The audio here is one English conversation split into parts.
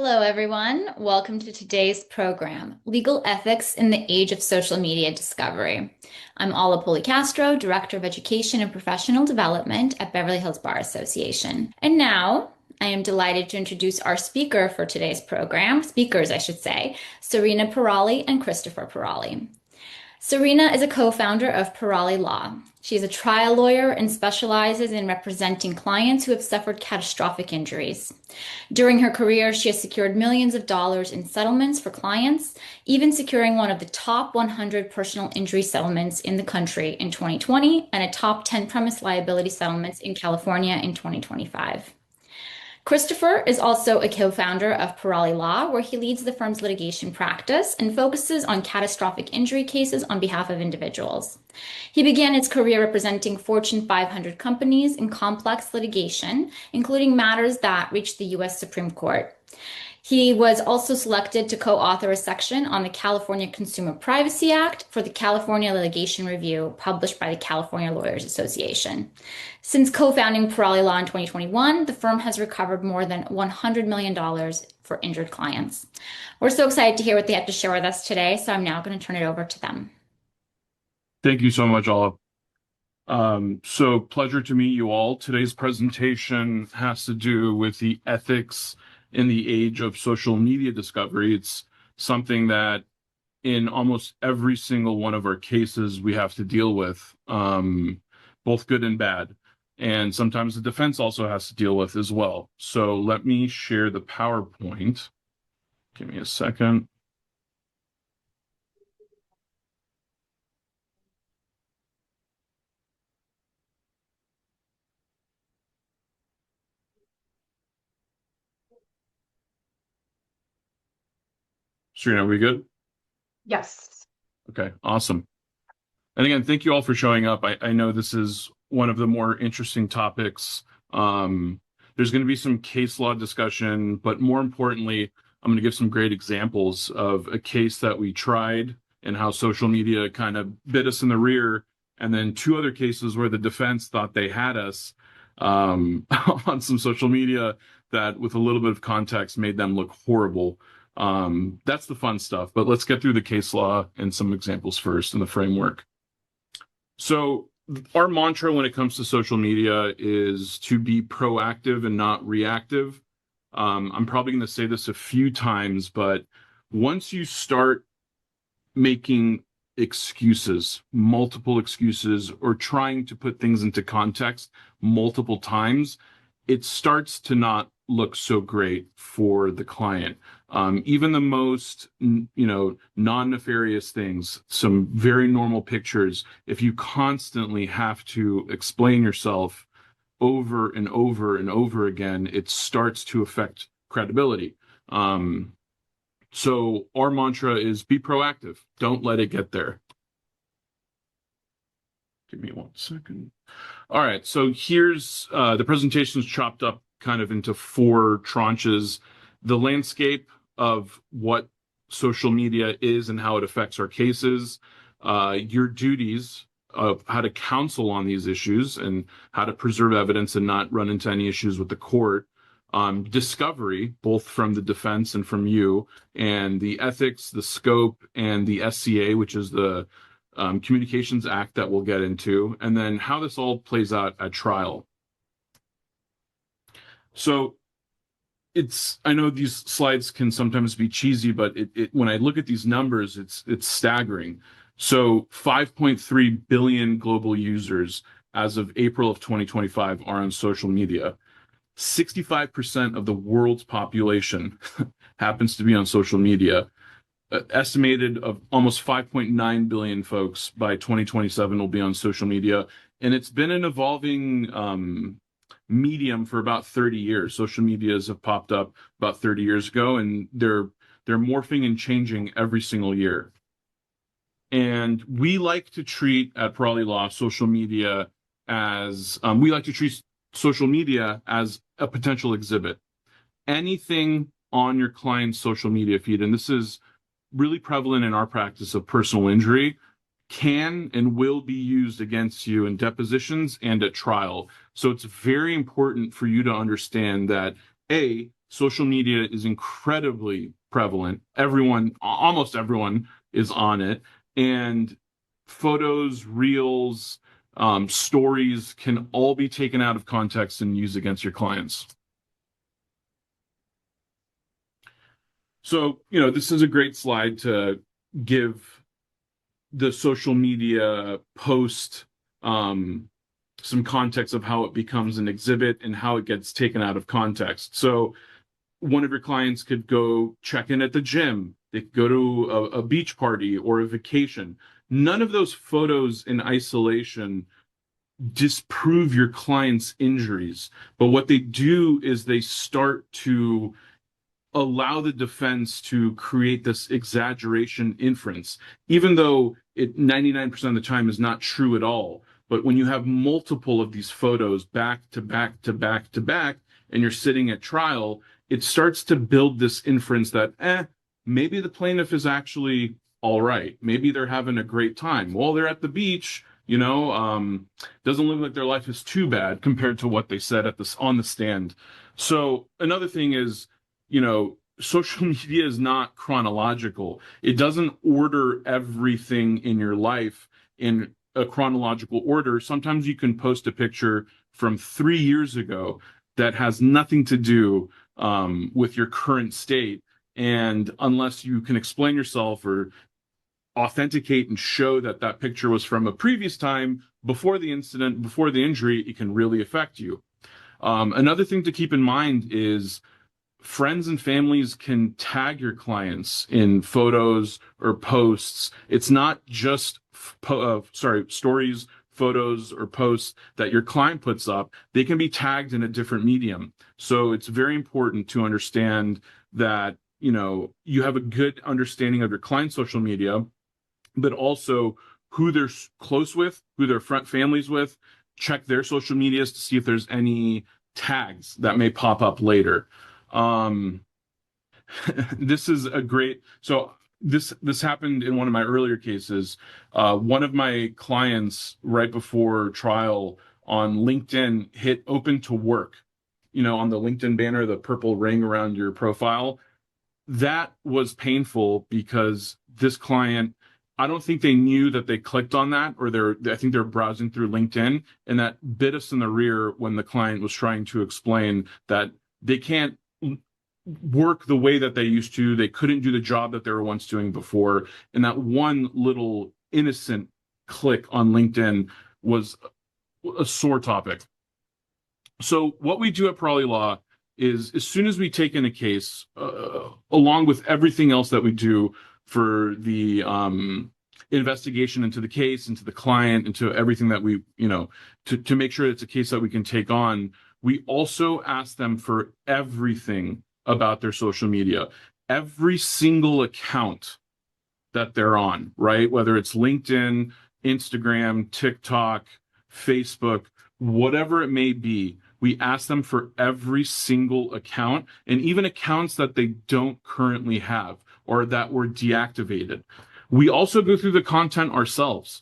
Hello, everyone. Welcome to today's program, Legal Ethics in the Age of Social Media Discovery. I'm Ala Policastro, Director of Education and Professional Development at Beverly Hills Bar Association. And now I am delighted to introduce our speaker for today's program, speakers, I should say, Serena Pirali and Christopher Pirali. Serena is a co-founder of Pirali Law. She is a trial lawyer and specializes in representing clients who have suffered catastrophic injuries. During her career, she has secured millions of dollars in settlements for clients, even securing one of the top 100 personal injury settlements in the country in 2020 and a top 10 premise liability settlements in California in 2025. Christopher is also a co-founder of Pirali Law, where he leads the firm's litigation practice and focuses on catastrophic injury cases on behalf of individuals. He began his career representing Fortune 500 companies in complex litigation, including matters that reached the U.S. Supreme Court. He was also selected to co-author a section on the California Consumer Privacy Act for the California Litigation Review, published by the California Lawyers Association. Since co-founding Pirali Law in 2021, the firm has recovered more than $100 million for injured clients. We're so excited to hear what they have to share with us today, so I'm now going to turn it over to them. Thank you so much, Olive. So pleasure to meet you all. Today's presentation has to do with the ethics in the age of social media discovery. It's something that in almost every single one of our cases we have to deal with, both good and bad. And sometimes the defense also has to deal with as well. So let me share the PowerPoint. Give me a second. Serena, are we good? Yes. Okay, awesome. And again, thank you all for showing up. I know this is one of the more interesting topics. There's going to be some case law discussion, but more importantly, I'm going to give some great examples of a case that we tried and how social media kind of bit us in the rear, and then two other cases where the defense thought they had us on some social media that, with a little bit of context, made them look horrible. That's the fun stuff, but let's get through the case law and some examples first in the framework. So our mantra when it comes to social media is to be proactive and not reactive. I'm probably going to say this a few times, but once you start making excuses, multiple excuses, or trying to put things into context multiple times, it starts to not look so great for the client. Even the most, non-nefarious things, some very normal pictures, if you constantly have to explain yourself over and over and over again, it starts to affect credibility. So our mantra is be proactive. Don't let it get there. Give me 1 second. All right, so here's the presentation is chopped up kind of into 4 tranches. The landscape of what social media is and how it affects our cases, your duties of how to counsel on these issues and how to preserve evidence and not run into any issues with the court, discovery, both from the defense and from you, and the ethics, the scope, and the SCA, which is the Communications Act that we'll get into, and then how this all plays out at trial. So I know these slides can sometimes be cheesy, but when I look at these numbers, it's staggering. So 5.3 billion global users as of April of 2025 are on social media. 65% of the world's population happens to be on social media. Estimated of almost 5.9 billion folks by 2027 will be on social media. And it's been an evolving medium for about 30 years. Social medias have popped up about 30 years ago, and they're morphing and changing every single year. And we like to treat at Pirali Law social media as social media as a potential exhibit. Anything on your client's social media feed, and this is really prevalent in our practice of personal injury, can and will be used against you in depositions and at trial. So it's very important for you to understand that, A, social media is incredibly prevalent. Everyone, almost everyone is on it. And photos, reels, stories can all be taken out of context and used against your clients. So, this is a great slide to give the social media post some context of how it becomes an exhibit and how it gets taken out of context. So one of your clients could go check in at the gym. They could go to a beach party or a vacation. None of those photos in isolation disprove your client's injuries. But what they do is they start to allow the defense to create this exaggeration inference, even though it 99% of the time is not true at all. But when you have multiple of these photos back to back to back to back, and you're sitting at trial, it starts to build this inference that, maybe the plaintiff is actually all right. Maybe they're having a great time. Well, they're at the beach, doesn't look like their life is too bad compared to what they said on the stand. So another thing is, social media is not chronological. It doesn't order everything in your life in a chronological order. Sometimes you can post a picture from 3 years ago that has nothing to do with your current state. And unless you can explain yourself or authenticate and show that that picture was from a previous time before the incident, before the injury, it can really affect you. Another thing to keep in mind is friends and families can tag your clients in photos or posts. It's not just stories, photos, or posts that your client puts up. They can be tagged in a different medium. So it's very important to understand that, you have a good understanding of your client's social media, but also who they're close with, who their families with. Check their social medias to see if there's any tags that may pop up later. This is a great, so this happened in one of my earlier cases. One of my clients right before trial on LinkedIn hit open to work, on the LinkedIn banner, the purple ring around your profile. That was painful because this client, I don't think they knew that they clicked on that, or I think they're browsing through LinkedIn, and that bit us in the rear when the client was trying to explain that they can't work the way that they used to. They couldn't do the job that they were once doing before. And that one little innocent click on LinkedIn was a sore topic. So what we do at Parali Law is, as soon as we take in a case, along with everything else that we do for the investigation into the case, into the client, into everything that we, to make sure it's a case that we can take on, we also ask them for everything about their social media, every single account that they're on, right? Whether it's LinkedIn, Instagram, TikTok, Facebook, whatever it may be, we ask them for every single account, and even accounts that they don't currently have or that were deactivated. We also go through the content ourselves.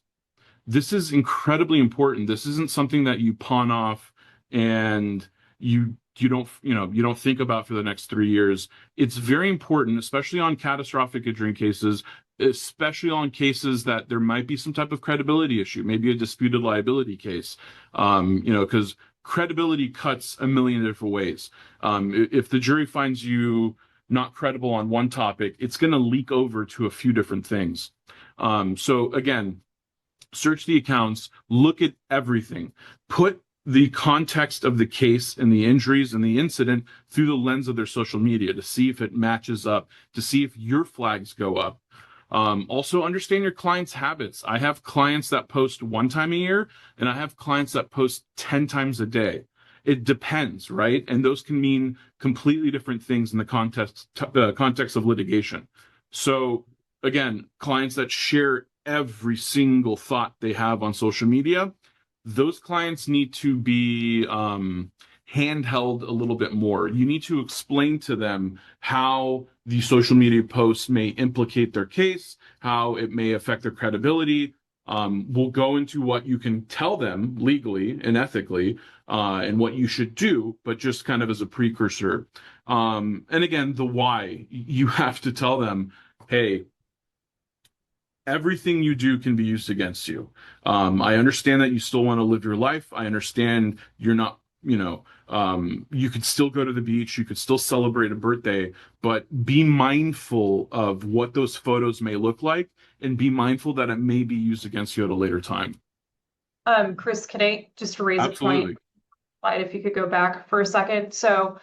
This is incredibly important. This isn't something that you pawn off and you don't think about for the next 3 years. It's very important, especially on catastrophic injury cases, especially on cases that there might be some type of credibility issue, maybe a disputed liability case, because credibility cuts a million different ways. If the jury finds you not credible on one topic, it's going to leak over to a few different things. So again, search the accounts, look at everything, put the context of the case and the injuries and the incident through the lens of their social media to see if it matches up, to see if your flags go up. Also understand your clients' habits. I have clients that post 1 time a year, and I have clients that post 10 times a day. It depends, right? And those can mean completely different things in the context of litigation. So again, clients that share every single thought they have on social media, those clients need to be handheld a little bit more. You need to explain to them how the social media posts may implicate their case, how it may affect their credibility. We'll go into what you can tell them legally and ethically, and what you should do, but just kind of as a precursor. And again, the why. You have to tell them, hey, everything you do can be used against you. I understand that you still want to live your life. I understand you're not, you could still go to the beach, you could still celebrate a birthday, but be mindful of what those photos may look like and be mindful that it may be used against you at a later time. Chris, can I just raise a point? Absolutely. Slide, if you could go back for a second. So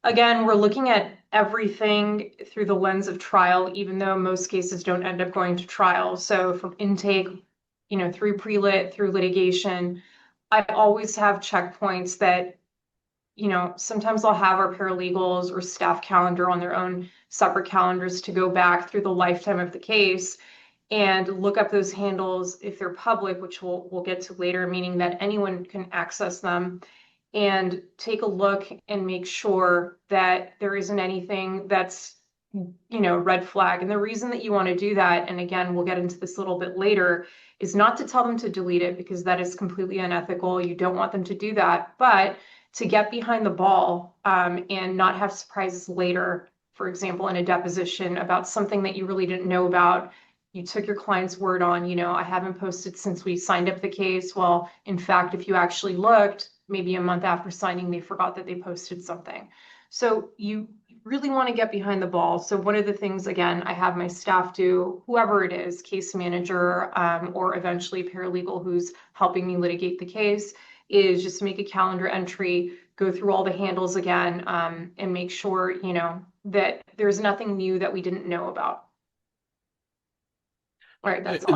again, we're looking at everything through the lens of trial, even though most cases don't end up going to trial. So from intake, through pre-lit, through litigation, I always have checkpoints that, sometimes I'll have our paralegals or staff calendar on their own separate calendars to go back through the lifetime of the case and look up those handles if they're public, which we'll get to later, meaning that anyone can access them, and take a look and make sure that there isn't anything that's, red flag. And the reason that you want to do that, and again, we'll get into this a little bit later, is not to tell them to delete it because that is completely unethical. You don't want them to do that, but to get behind the ball, and not have surprises later, for example, in a deposition about something that you really didn't know about. You took your client's word on, I haven't posted since we signed up the case. Well, in fact, if you actually looked, maybe a month after signing, they forgot that they posted something. So you really want to get behind the ball. So one of the things, again, I have my staff do, whoever it is, case manager, or eventually paralegal who's helping me litigate the case, is just make a calendar entry, go through all the handles again, and make sure, that there's nothing new that we didn't know about. All right, that's all.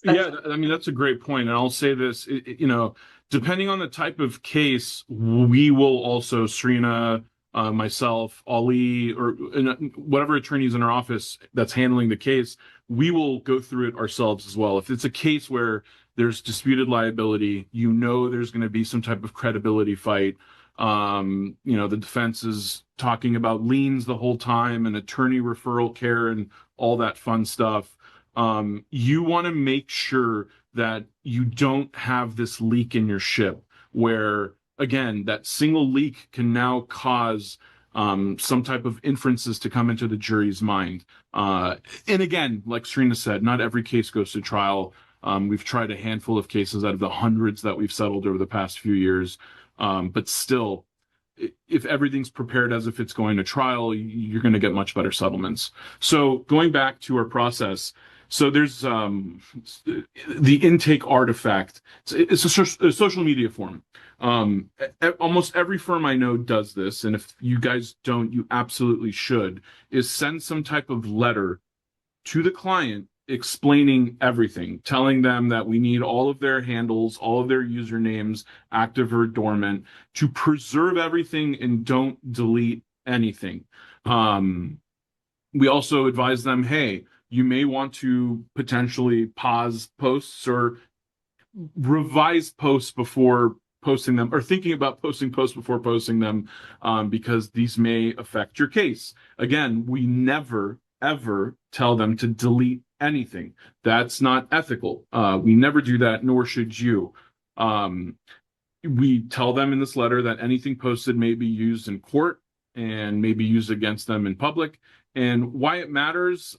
Yeah, I mean, that's a great point. And I'll say this, depending on the type of case, we will also, Serena, myself, Ali, or whatever attorneys in our office that's handling the case, we will go through it ourselves as well. If it's a case where there's disputed liability, there's going to be some type of credibility fight. The defense is talking about liens the whole time and attorney referral care and all that fun stuff. You want to make sure that you don't have this leak in your ship where, again, that single leak can now cause some type of inferences to come into the jury's mind. And again, like Serena said, not every case goes to trial. We've tried a handful of cases out of the hundreds that we've settled over the past few years. But still, if everything's prepared as if it's going to trial, you're going to get much better settlements. So going back to our process, so there's the intake artifact. It's a social media form. Almost every firm I know does this, and if you guys don't, you absolutely should, is send some type of letter to the client explaining everything, telling them that we need all of their handles, all of their usernames, active or dormant, to preserve everything and don't delete anything. We also advise them, hey, you may want to potentially pause posts or revise posts before posting them, or thinking about posting posts before posting them, because these may affect your case. Again, we never, ever tell them to delete anything. That's not ethical. We never do that, nor should you. We tell them in this letter that anything posted may be used in court and may be used against them in public, and why it matters.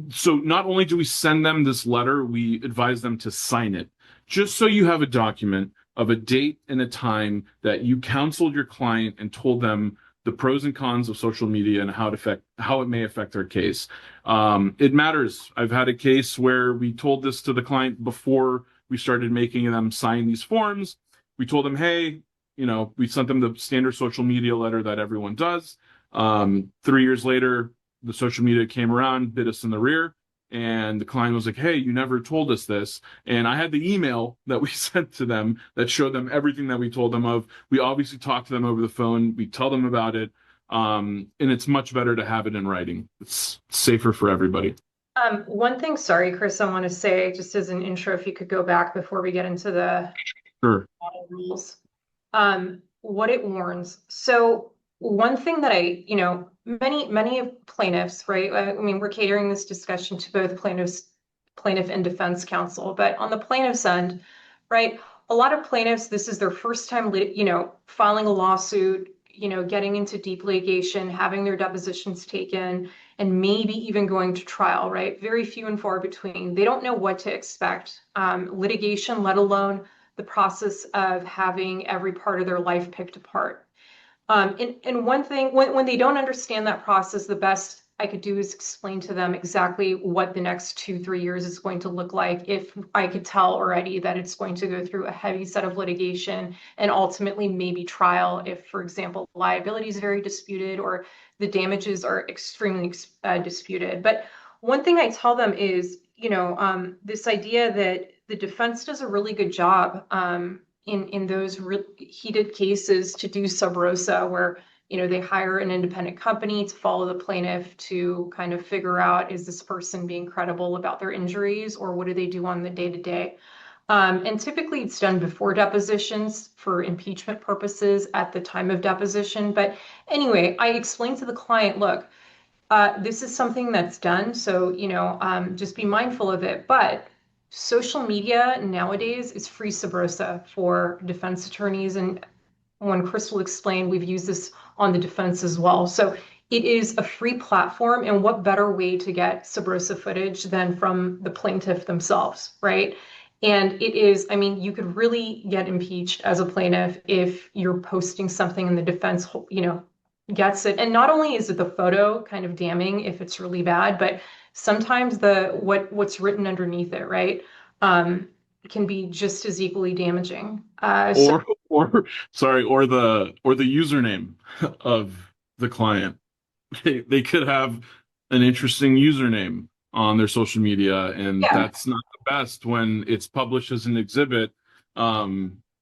So not only do we send them this letter, we advise them to sign it, just so you have a document of a date and a time that you counseled your client and told them the pros and cons of social media and how it may affect their case. It matters. I've had a case where we told this to the client before we started making them sign these forms. We told them, hey, we sent them the standard social media letter that everyone does. 3 years later, the social media came around, bit us in the rear, and the client was like, hey, you never told us this. And I had the email that we sent to them that showed them everything that we told them of. We obviously talked to them over the phone. We tell them about it. And it's much better to have it in writing. It's safer for everybody. One thing, sorry, Chris, I want to say, just as an intro, if you could go back before we get into the Sure. rules, what it warns. So one thing that many of plaintiffs, right? I mean, we're catering this discussion to both plaintiffs plaintiff and defense counsel. But on the plaintiff's end, right, a lot of plaintiffs, this is their first time, filing a lawsuit, getting into deep litigation, having their depositions taken, and maybe even going to trial, right? Very few and far between. They don't know what to expect. Litigation, let alone the process of having every part of their life picked apart. And one thing, when they don't understand that process, the best I could do is explain to them exactly what the next 2-3 years is going to look like. If I could tell already that it's going to go through a heavy set of litigation and ultimately maybe trial if, for example, liability is very disputed or the damages are extremely disputed. But one thing I tell them is, this idea that the defense does a really good job in those heated cases to do sub rosa, where they hire an independent company to follow the plaintiff to kind of figure out, is this person being credible about their injuries, or what do they do on the day-to-day? And typically it's done before depositions for impeachment purposes at the time of deposition. But anyway, I explained to the client, look, this is something that's done, so just be mindful of it. But social media nowadays is free sub rosa for defense attorneys, and when Chris will explain, we've used this on the defense as well. So it is a free platform, and what better way to get sub rosa footage than from the plaintiff themselves, right? And it is, I mean, you could really get impeached as a plaintiff if you're posting something and the defense, gets it. And not only is it the photo kind of damning if it's really bad, but sometimes what's written underneath it, right, can be just as equally damaging. Or the username of the client. They could have an interesting username on their social media, and that's not the best when it's published as an exhibit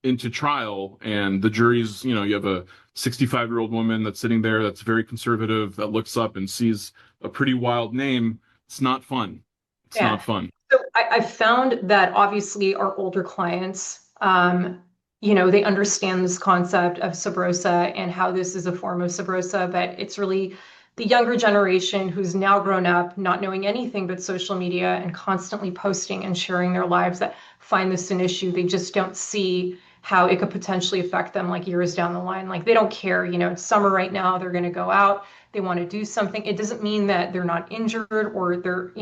into trial, and the jury's, you have a 65-year-old woman that's sitting there that's very conservative, that looks up and sees a pretty wild name. It's not fun. It's not fun. So I've found that obviously our older clients, they understand this concept of sub rosa and how this is a form of sub rosa, but it's really the younger generation who's now grown up not knowing anything but social media and constantly posting and sharing their lives that find this an issue. They just don't see how it could potentially affect them like years down the line. Like they don't care, it's summer right now, they're going to go out, they want to do something. It doesn't mean that they're not injured or they're,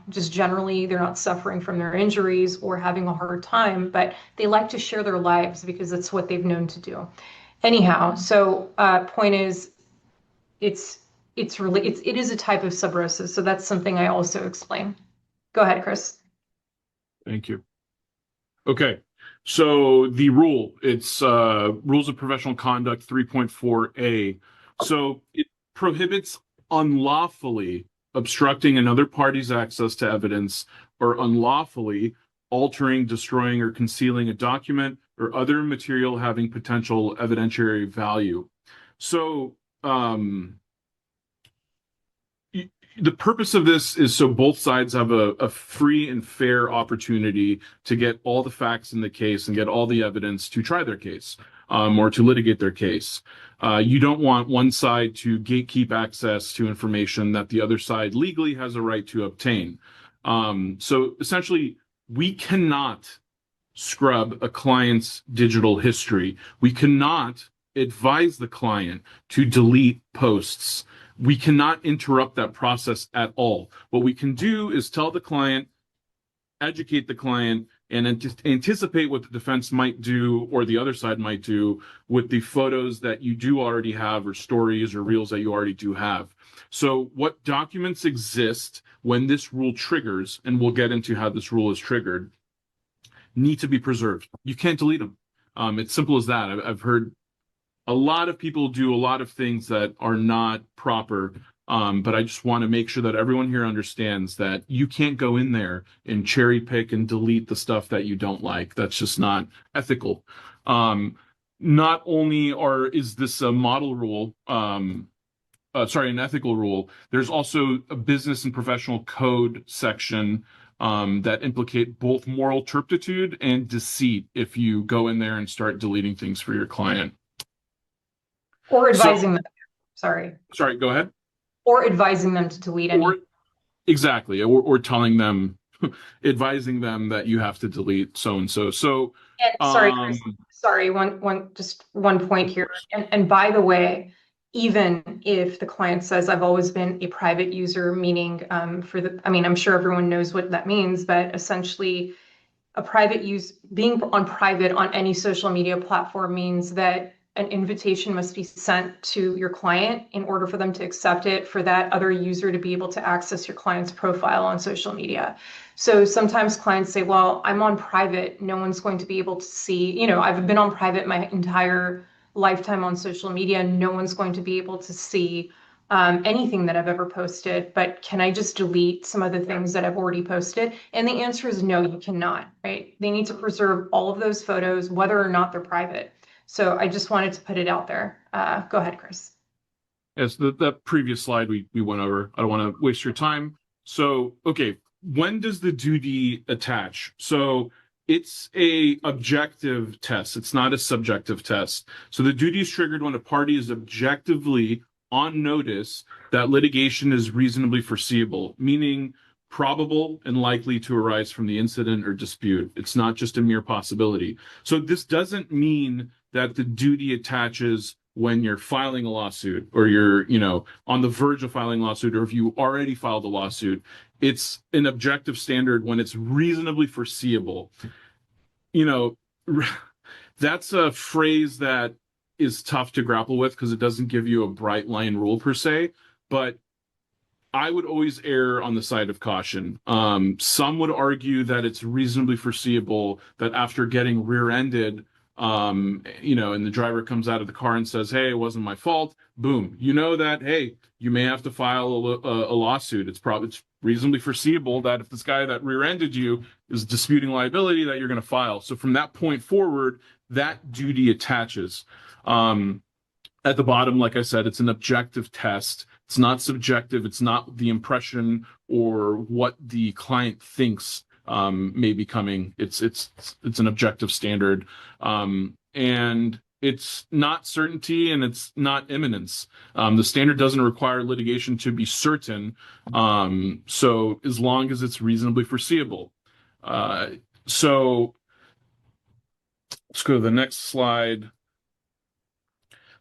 just generally they're not suffering from their injuries or having a hard time, but they like to share their lives because that's what they've known to do. Anyhow, so point is, it is a type of sub rosa. So that's something I also explain. Go ahead, Chris. Thank you. Okay. So the rule, it's Rules of Professional Conduct 3.4a. So it prohibits unlawfully obstructing another party's access to evidence or unlawfully altering, destroying, or concealing a document or other material having potential evidentiary value. So the purpose of this is so both sides have a free and fair opportunity to get all the facts in the case and get all the evidence to try their case, or to litigate their case. You don't want one side to gatekeep access to information that the other side legally has a right to obtain. So essentially, we cannot scrub a client's digital history. We cannot advise the client to delete posts. We cannot interrupt that process at all. What we can do is tell the client, educate the client, and anticipate what the defense might do or the other side might do with the photos that you do already have or stories or reels that you already do have. So what documents exist when this rule triggers, and we'll get into how this rule is triggered, need to be preserved. You can't delete them. It's simple as that. I've heard a lot of people do a lot of things that are not proper, but I just want to make sure that everyone here understands that you can't go in there and cherry pick and delete the stuff that you don't like. That's just not ethical. Not only is this a model rule, an ethical rule, there's also a business and professional code section that implicate both moral turpitude and deceit if you go in there and start deleting things for your client. Or advising them. Sorry, go ahead. Or advising them to delete any. Exactly. Or telling them advising them that you have to delete so and so. So, And sorry, Chris, um, sorry, just one point here. And by the way, even if the client says I've always been a private user, meaning I mean, I'm sure everyone knows what that means, but essentially a private use, being on private on any social media platform means that an invitation must be sent to your client in order for them to accept it, for that other user to be able to access your client's profile on social media. So sometimes clients say, well, I'm on private, no one's going to be able to see, I've been on private my entire lifetime on social media, no one's going to be able to see anything that I've ever posted, but can I just delete some of the things that I've already posted? And the answer is no, you cannot, right? They need to preserve all of those photos, whether or not they're private. So I just wanted to put it out there. Go ahead, Chris. Yes, that previous slide we went over. I don't want to waste your time. So, okay, when does the duty attach? So it's a objective test. It's not a subjective test. So the duty is triggered when a party is objectively on notice that litigation is reasonably foreseeable, meaning probable and likely to arise from the incident or dispute. It's not just a mere possibility. So this doesn't mean that the duty attaches when you're filing a lawsuit or you're, on the verge of filing a lawsuit, or if you already filed a lawsuit. It's an objective standard when it's reasonably foreseeable. That's a phrase that is tough to grapple with because it doesn't give you a bright line rule per se, but I would always err on the side of caution. Some would argue that it's reasonably foreseeable that after getting rear-ended, and the driver comes out of the car and says, "Hey, it wasn't my fault." Boom, that, hey, you may have to file a lawsuit. It's reasonably foreseeable that if this guy that rear-ended you is disputing liability, that you're going to file. So from that point forward, that duty attaches. At the bottom, like I said, it's an objective test. It's not subjective. It's not the impression or what the client thinks may be coming. It's an objective standard, and it's not certainty and it's not imminence. The standard doesn't require litigation to be certain, so as long as it's reasonably foreseeable. So let's go to the next slide.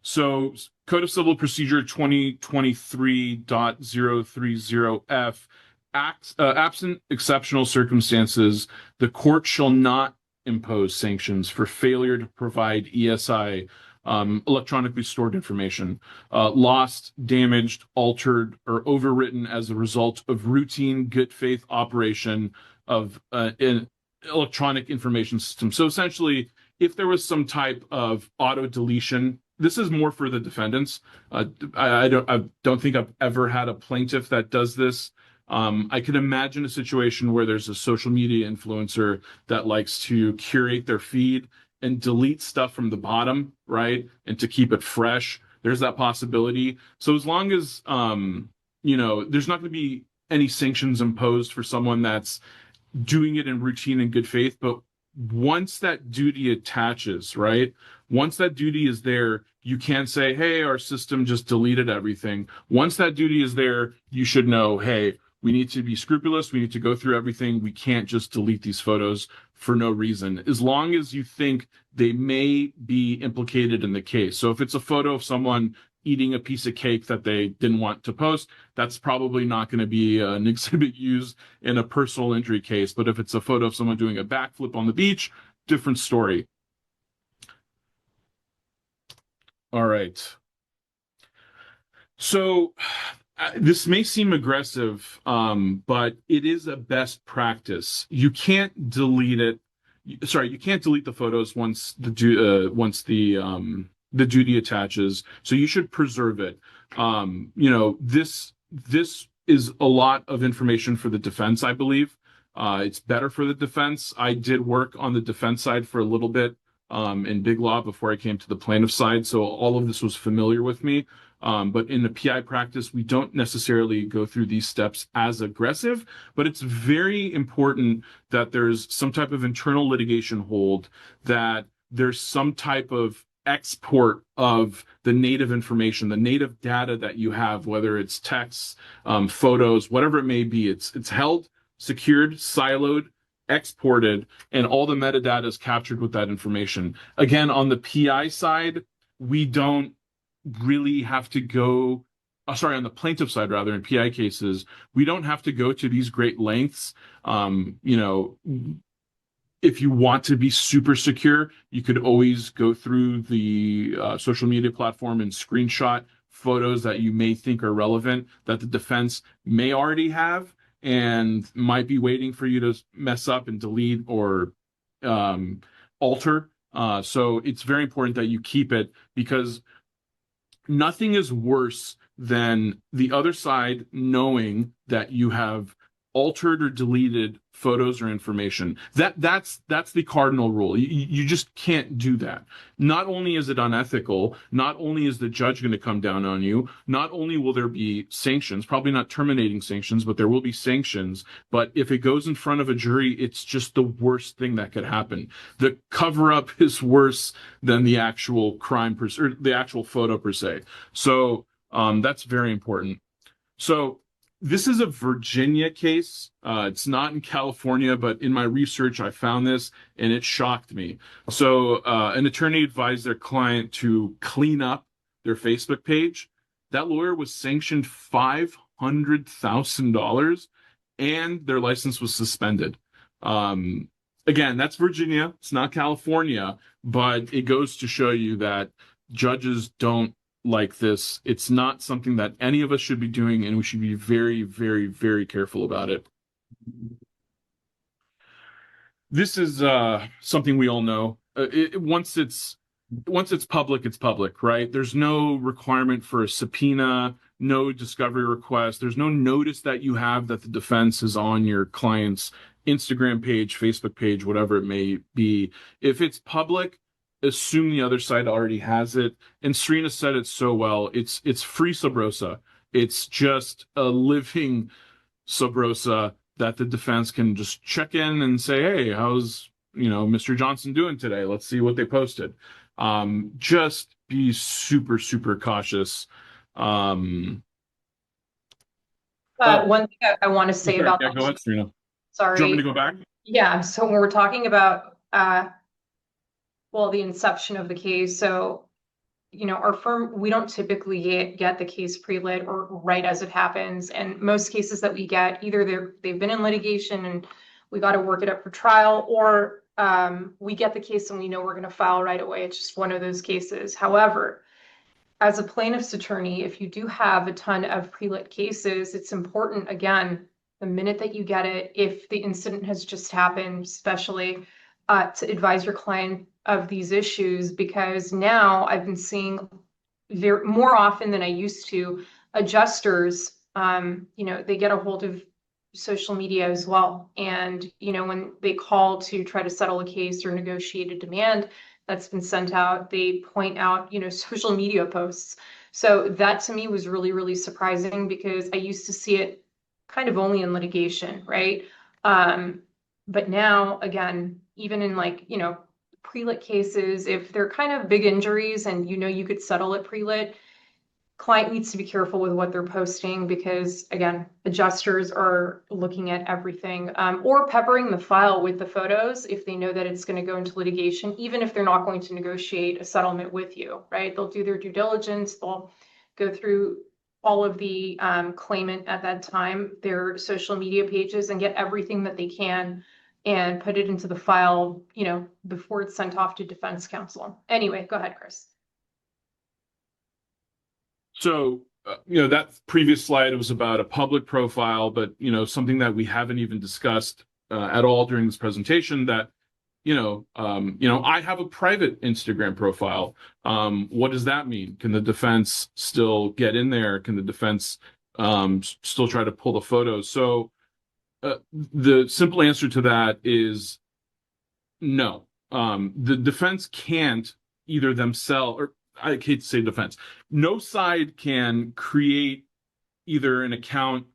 So Code of Civil Procedure 2023.030F, absent exceptional circumstances, the court shall not impose sanctions for failure to provide ESI, electronically stored information, lost, damaged, altered, or overwritten as a result of routine good faith operation of an electronic information system. So essentially, if there was some type of auto deletion, this is more for the defendants. I don't think I've ever had a plaintiff that does this. I could imagine a situation where there's a social media influencer that likes to curate their feed and delete stuff from the bottom, right? And to keep it fresh, there's that possibility. So as long as, there's not going to be any sanctions imposed for someone that's doing it in routine and good faith, but once that duty attaches, right? Once that duty is there, you can't say, "Hey, our system just deleted everything." Once that duty is there, you should know, "Hey, we need to be scrupulous. We need to go through everything. We can't just delete these photos for no reason." As long as you think they may be implicated in the case. So if it's a photo of someone eating a piece of cake that they didn't want to post, that's probably not going to be an exhibit used in a personal injury case. But if it's a photo of someone doing a backflip on the beach, different story. All right. So this may seem aggressive, but it is a best practice. You can't delete it. Sorry, you can't delete the photos once the duty attaches. So you should preserve it. This is a lot of information for the defense, I believe. It's better for the defense. I did work on the defense side for a little bit in Big Law before I came to the plaintiff side, so all of this was familiar with me. But in the PI practice, we don't necessarily go through these steps as aggressive, but it's very important that there's some type of internal litigation hold, that there's some type of export of the native information, the native data that you have, whether it's texts, photos, whatever it may be. It's held secured, siloed, exported, and all the metadata is captured with that information. Again, on the PI side, we don't really have to go, on the plaintiff side, rather, in PI cases, we don't have to go to these great lengths. If you want to be super secure, you could always go through the social media platform and screenshot photos that you may think are relevant that the defense may already have and might be waiting for you to mess up and delete or alter. So it's very important that you keep it, because nothing is worse than the other side knowing that you have altered or deleted photos or information. That's the cardinal rule. You just can't do that. Not only is it unethical, not only is the judge going to come down on you, not only will there be sanctions, probably not terminating sanctions, but there will be sanctions. But if it goes in front of a jury, it's just the worst thing that could happen. The cover-up is worse than the actual crime or the actual photo per se. So that's very important. So this is a Virginia case. It's not in California, but in my research, I found this and it shocked me. So an attorney advised their client to clean up their Facebook page. That lawyer was sanctioned $500,000 and their license was suspended. Again, that's Virginia. It's not California, but it goes to show you that judges don't like this. It's not something that any of us should be doing, and we should be very, very, very careful about it. This is something we all know. Once it's public, it's public, right? There's no requirement for a subpoena, no discovery request. There's no notice that you have that the defense is on your client's Instagram page, Facebook page, whatever it may be. If it's public, assume the other side already has it. And Serena said it so well. It's free sub rosa. It's just a living sub rosa that the defense can just check in and say, hey, how's Mr. Johnson doing today? Let's see what they posted. Just be super, super cautious. One thing I want to say about yeah, that. go ahead, Serena. Sorry. Do you want me to go back? Yeah. So when we're talking about the inception of the case. So, our firm, we don't typically get the case pre-lit or right as it happens. And most cases that we get, either they've been in litigation and we got to work it up for trial, or we get the case and we know we're going to file right away. It's just one of those cases. However, as a plaintiff's attorney, if you do have a ton of pre-lit cases, it's important, again, the minute that you get it, if the incident has just happened, especially to advise your client of these issues, because now I've been seeing more often than I used to, adjusters, they get a hold of social media as well. And, when they call to try to settle a case or negotiate a demand that's been sent out, they point out, social media posts. So that to me was really, really surprising, because I used to see it kind of only in litigation, right? But now, again, even in pre-lit cases, if they're kind of big injuries and you could settle it pre-lit, client needs to be careful with what they're posting, because again, adjusters are looking at everything, or peppering the file with the photos if they know that it's going to go into litigation, even if they're not going to negotiate a settlement with you, right? They'll do their due diligence, they'll go through all of the claimant at that time, their social media pages, and get everything that they can and put it into the file, before it's sent off to defense counsel. Anyway, go ahead, Chris. So, that previous slide was about a public profile, but, something that we haven't even discussed at all during this presentation, that, I have a private Instagram profile. What does that mean? Can the defense still get in there? Can the defense still try to pull the photos? So the simple answer to that is no. The defense can't either themselves, or I hate to say defense, no side can create either an account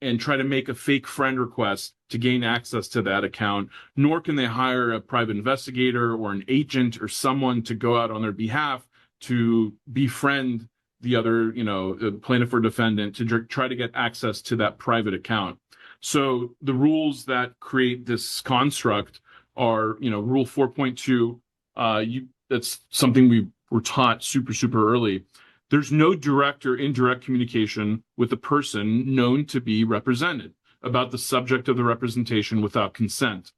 and try to make a fake friend request to gain access to that account, nor can they hire a private investigator or an agent or someone to go out on their behalf to befriend the other, the plaintiff or defendant to try to get access to that private account. So the rules that create this construct are, Rule 4.2. That's something we were taught super, super early. There's no direct or indirect communication with a person known to be represented about the subject of the representation without consent.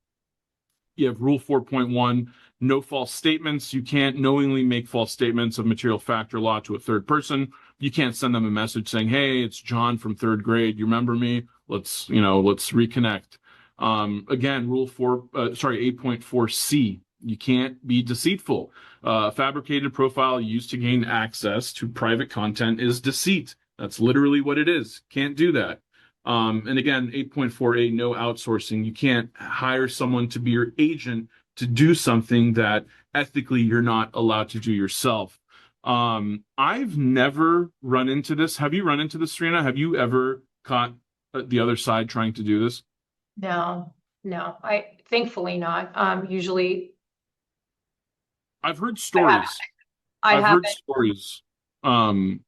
You have Rule 4.1, no false statements. You can't knowingly make false statements of material fact or law to a third person. You can't send them a message saying, "Hey, it's John from third grade. You remember me? Let's reconnect." Again, 8.4C. You can't be deceitful. A fabricated profile used to gain access to private content is deceit. That's literally what it is. Can't do that. And again, 8.4A, no outsourcing. You can't hire someone to be your agent to do something that ethically you're not allowed to do yourself. I've never run into this. Have you run into this, Serena? Have you ever caught the other side trying to do this? No, I thankfully not. Usually I've heard stories. I I've haven't. heard stories. Um,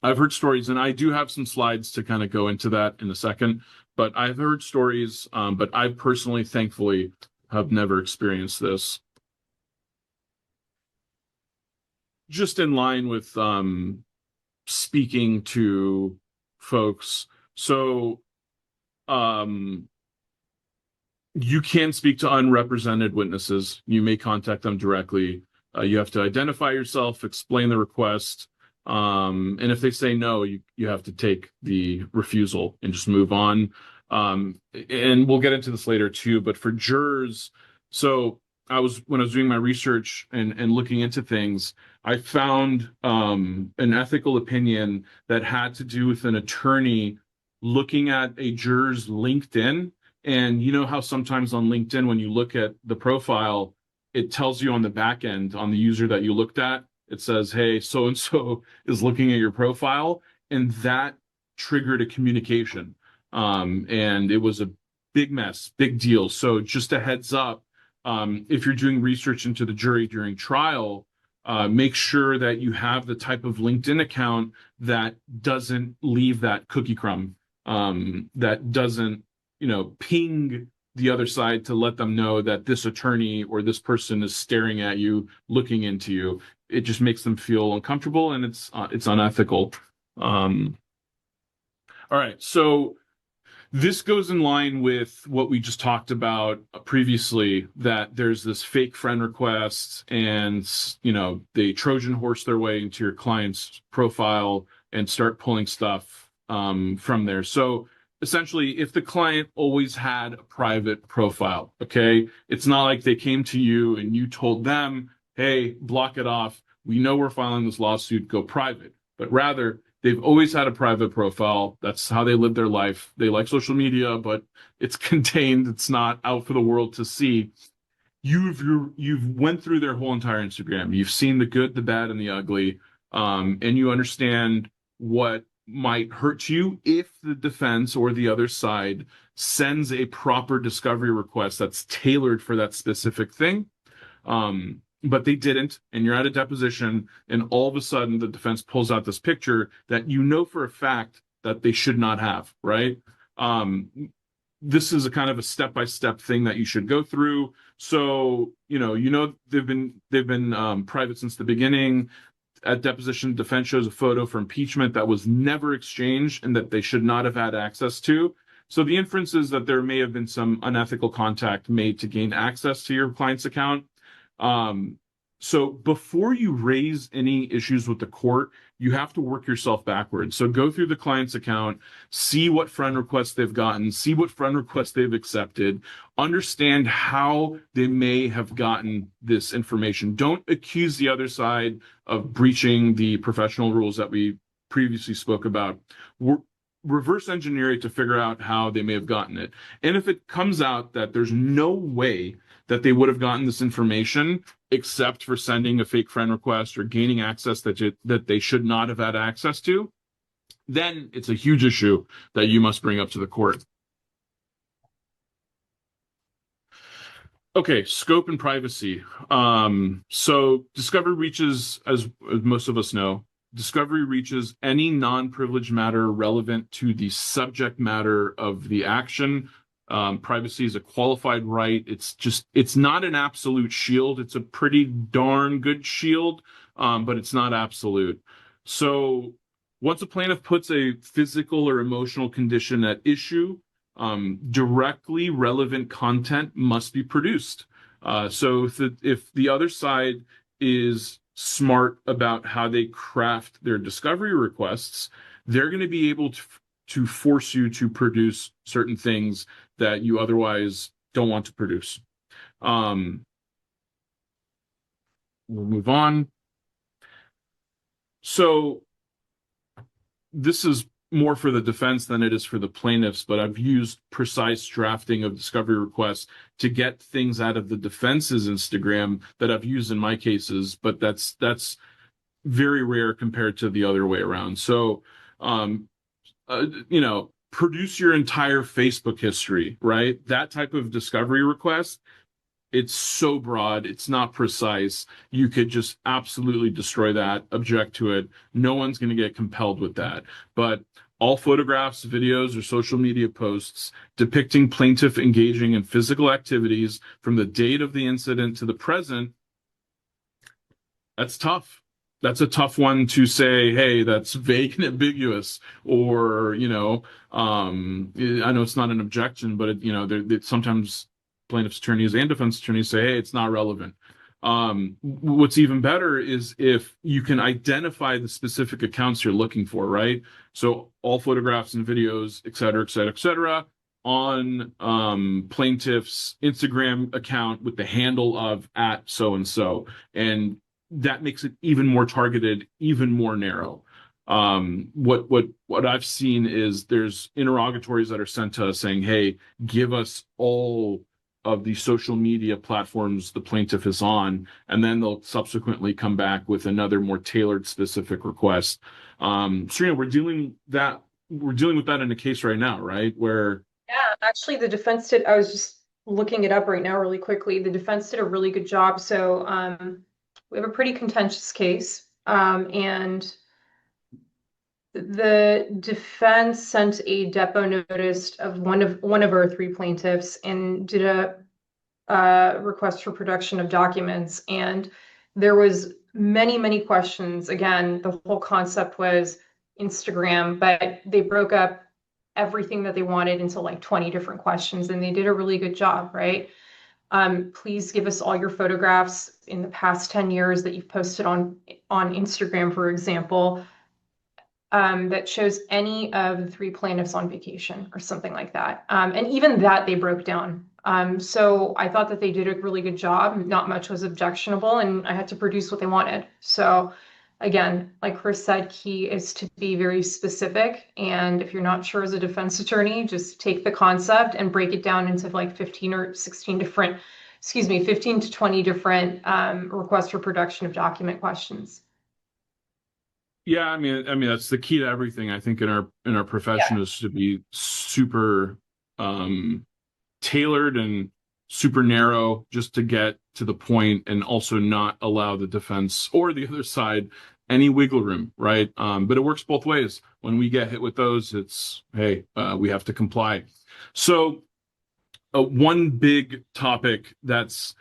I've heard stories, and I do have some slides to kind of go into that in a second. But I've heard stories, but I personally, thankfully, have never experienced this. Just in line with speaking to folks. So you can speak to unrepresented witnesses. You may contact them directly. You have to identify yourself, explain the request. And if they say no, you have to take the refusal and just move on. And we'll get into this later too, but for jurors, so when I was doing my research and looking into things, I found an ethical opinion that had to do with an attorney looking at a juror's LinkedIn. And you know how sometimes on LinkedIn, when you look at the profile, it tells you on the back end, on the user that you looked at, it says, "Hey, so and so is looking at your profile," and that triggered a communication. And it was a big mess, big deal. So just a heads up, if you're doing research into the jury during trial, make sure that you have the type of LinkedIn account that doesn't leave that cookie crumb, that doesn't, ping the other side to let them know that this attorney or this person is staring at you, looking into you. It just makes them feel uncomfortable, and it's unethical. All right, so this goes in line with what we just talked about previously, that there's this fake friend request, and they Trojan horse their way into your client's profile and start pulling stuff from there. So essentially, if the client always had a private profile, okay, it's not like they came to you and you told them, "Hey, block it off. We know we're filing this lawsuit, go private." But rather, they've always had a private profile. That's how they live their life. They like social media, but it's contained. It's not out for the world to see. You've went through their whole entire Instagram. You've seen the good, the bad, and the ugly, and you understand what might hurt you if the defense or the other side sends a proper discovery request that's tailored for that specific thing. But they didn't, and you're at a deposition, and all of a sudden the defense pulls out this picture that you know for a fact that they should not have, right? This is a kind of a step-by-step thing that you should go through. So, they've been private since the beginning. At deposition, defense shows a photo for impeachment that was never exchanged and that they should not have had access to. So the inference is that there may have been some unethical contact made to gain access to your client's account. So before you raise any issues with the court, you have to work yourself backwards. So go through the client's account, see what friend requests they've gotten, see what friend requests they've accepted, understand how they may have gotten this information. Don't accuse the other side of breaching the professional rules that we previously spoke about. Reverse engineer it to figure out how they may have gotten it. And if it comes out that there's no way that they would have gotten this information except for sending a fake friend request or gaining access that they should not have had access to, then it's a huge issue that you must bring up to the court. Okay, scope and privacy. So discovery breaches, as most of us know, discovery reaches any non-privileged matter relevant to the subject matter of the action. Privacy is a qualified right. It's not an absolute shield. It's a pretty darn good shield, but it's not absolute. So once a plaintiff puts a physical or emotional condition at issue, directly relevant content must be produced. So if the other side is smart about how they craft their discovery requests, they're going to be able to force you to produce certain things that you otherwise don't want to produce. We'll move on. So this is more for the defense than it is for the plaintiffs, but I've used precise drafting of discovery requests to get things out of the defense's Instagram that I've used in my cases, but that's very rare compared to the other way around. So, produce your entire Facebook history, right? That type of discovery request, it's so broad, it's not precise. You could just absolutely destroy that, object to it. No one's going to get compelled with that. But all photographs, videos, or social media posts depicting plaintiff engaging in physical activities from the date of the incident to the present, that's tough. That's a tough one to say, hey, that's vague and ambiguous, or, I know it's not an objection, but sometimes plaintiff's attorneys and defense attorneys say, hey, it's not relevant. What's even better is if you can identify the specific accounts you're looking for, right? So all photographs and videos, et cetera, et cetera, et cetera, on plaintiff's Instagram account with the handle of @so-and-so. And that makes it even more targeted, even more narrow. What I've seen is there's interrogatories that are sent to us saying, hey, give us all of the social media platforms the plaintiff is on, and then they'll subsequently come back with another more tailored specific request. Serena, we're dealing with that in a case right now, right? Where actually the defense did, I was just looking it up right now really quickly. The defense did a really good job. So we have a pretty contentious case, and the defense sent a depo notice of one of our three plaintiffs and did a request for production of documents. And there was many questions. Again, the whole concept was Instagram, but they broke up everything that they wanted into like 20 different questions, and they did a really good job, right? Please give us all your photographs in the past 10 years that you've posted on Instagram, for example, that shows any of the three plaintiffs on vacation or something like that. And even that they broke down. So I thought that they did a really good job. Not much was objectionable, and I had to produce what they wanted. So again, like Chris said, key is to be very specific. And if you're not sure as a defense attorney, just take the concept and break it down into like 15 or 16 different, 15 to 20 different requests for production of document questions. Yeah, I mean that's the key to everything. I think in our profession is to be super tailored and super narrow, just to get to the point, and also not allow the defense or the other side any wiggle room, right? But it works both ways. When we get hit with those, it's, hey, we have to comply. So one big topic that's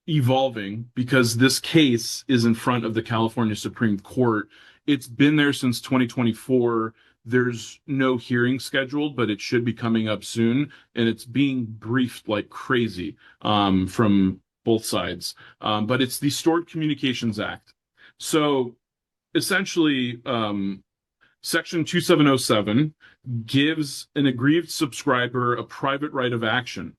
evolving, because this case is in front of the California Supreme Court. It's been there since 2024. There's no hearing scheduled, but it should be coming up soon, and it's being briefed like crazy from both sides. But it's the Stored Communications Act. So essentially, Section 2707 gives an aggrieved subscriber a private right of action.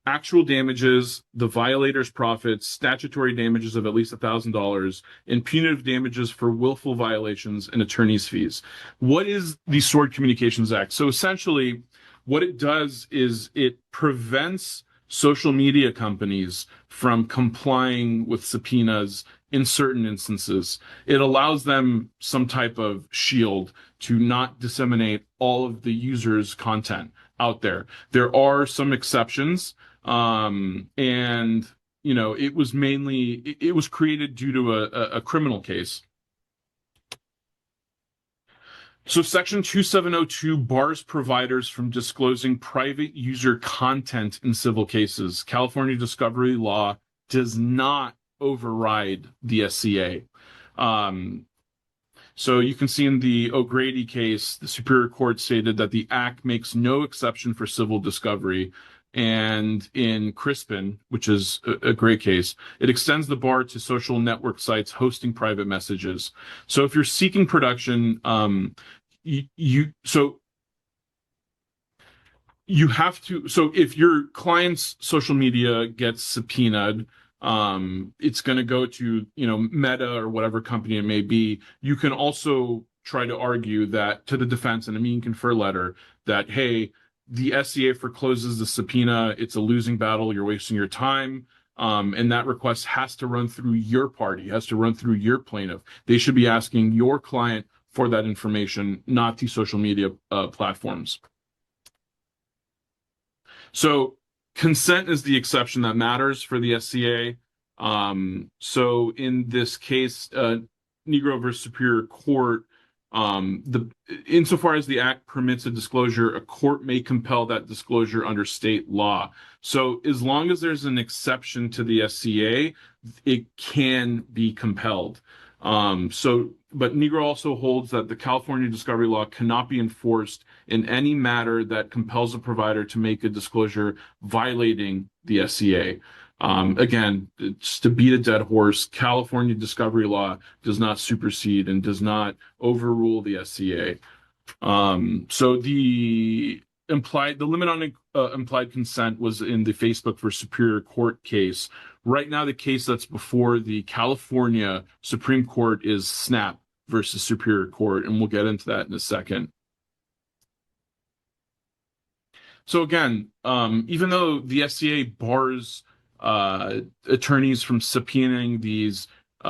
Actual damages, the violator's profits, statutory damages of at least $1,000, and punitive damages for willful violations and attorney's fees. What is the Stored Communications Act? So essentially, what it does is it prevents social media companies from complying with subpoenas in certain instances. It allows them some type of shield to not disseminate all of the user's content out there. There are some exceptions. And it was created due to a criminal case. So Section 2702 bars providers from disclosing private user content in civil cases. California discovery law does not override the SCA. So you can see in the O'Grady case, the Superior Court stated that the Act makes no exception for civil discovery. And in Crispin, which is a great case, it extends the bar to social network sites hosting private messages. So if you're seeking production, so you have to, so if your client's social media gets subpoenaed, it's going to go to, Meta or whatever company it may be. You can also try to argue that to the defense in a mean confer letter that, hey, the SCA forecloses the subpoena. It's a losing battle. You're wasting your time. And that request has to run through your party, has to run through your plaintiff. They should be asking your client for that information, not the social media platforms. So consent is the exception that matters for the SCA. So in this case, Negro versus Superior Court, insofar as the Act permits a disclosure, a court may compel that disclosure under state law. So as long as there's an exception to the SCA, it can be compelled. But Negro also holds that the California discovery law cannot be enforced in any matter that compels a provider to make a disclosure violating the SCA. Again, just to beat a dead horse, California discovery law does not supersede and does not overrule the SCA. So the limit on implied consent was in the Facebook for Superior Court case. Right now, the case that's before the California Supreme Court is Snap versus Superior Court, and we'll get into that in a second. So again, even though the SCA bars attorneys from subpoenaing these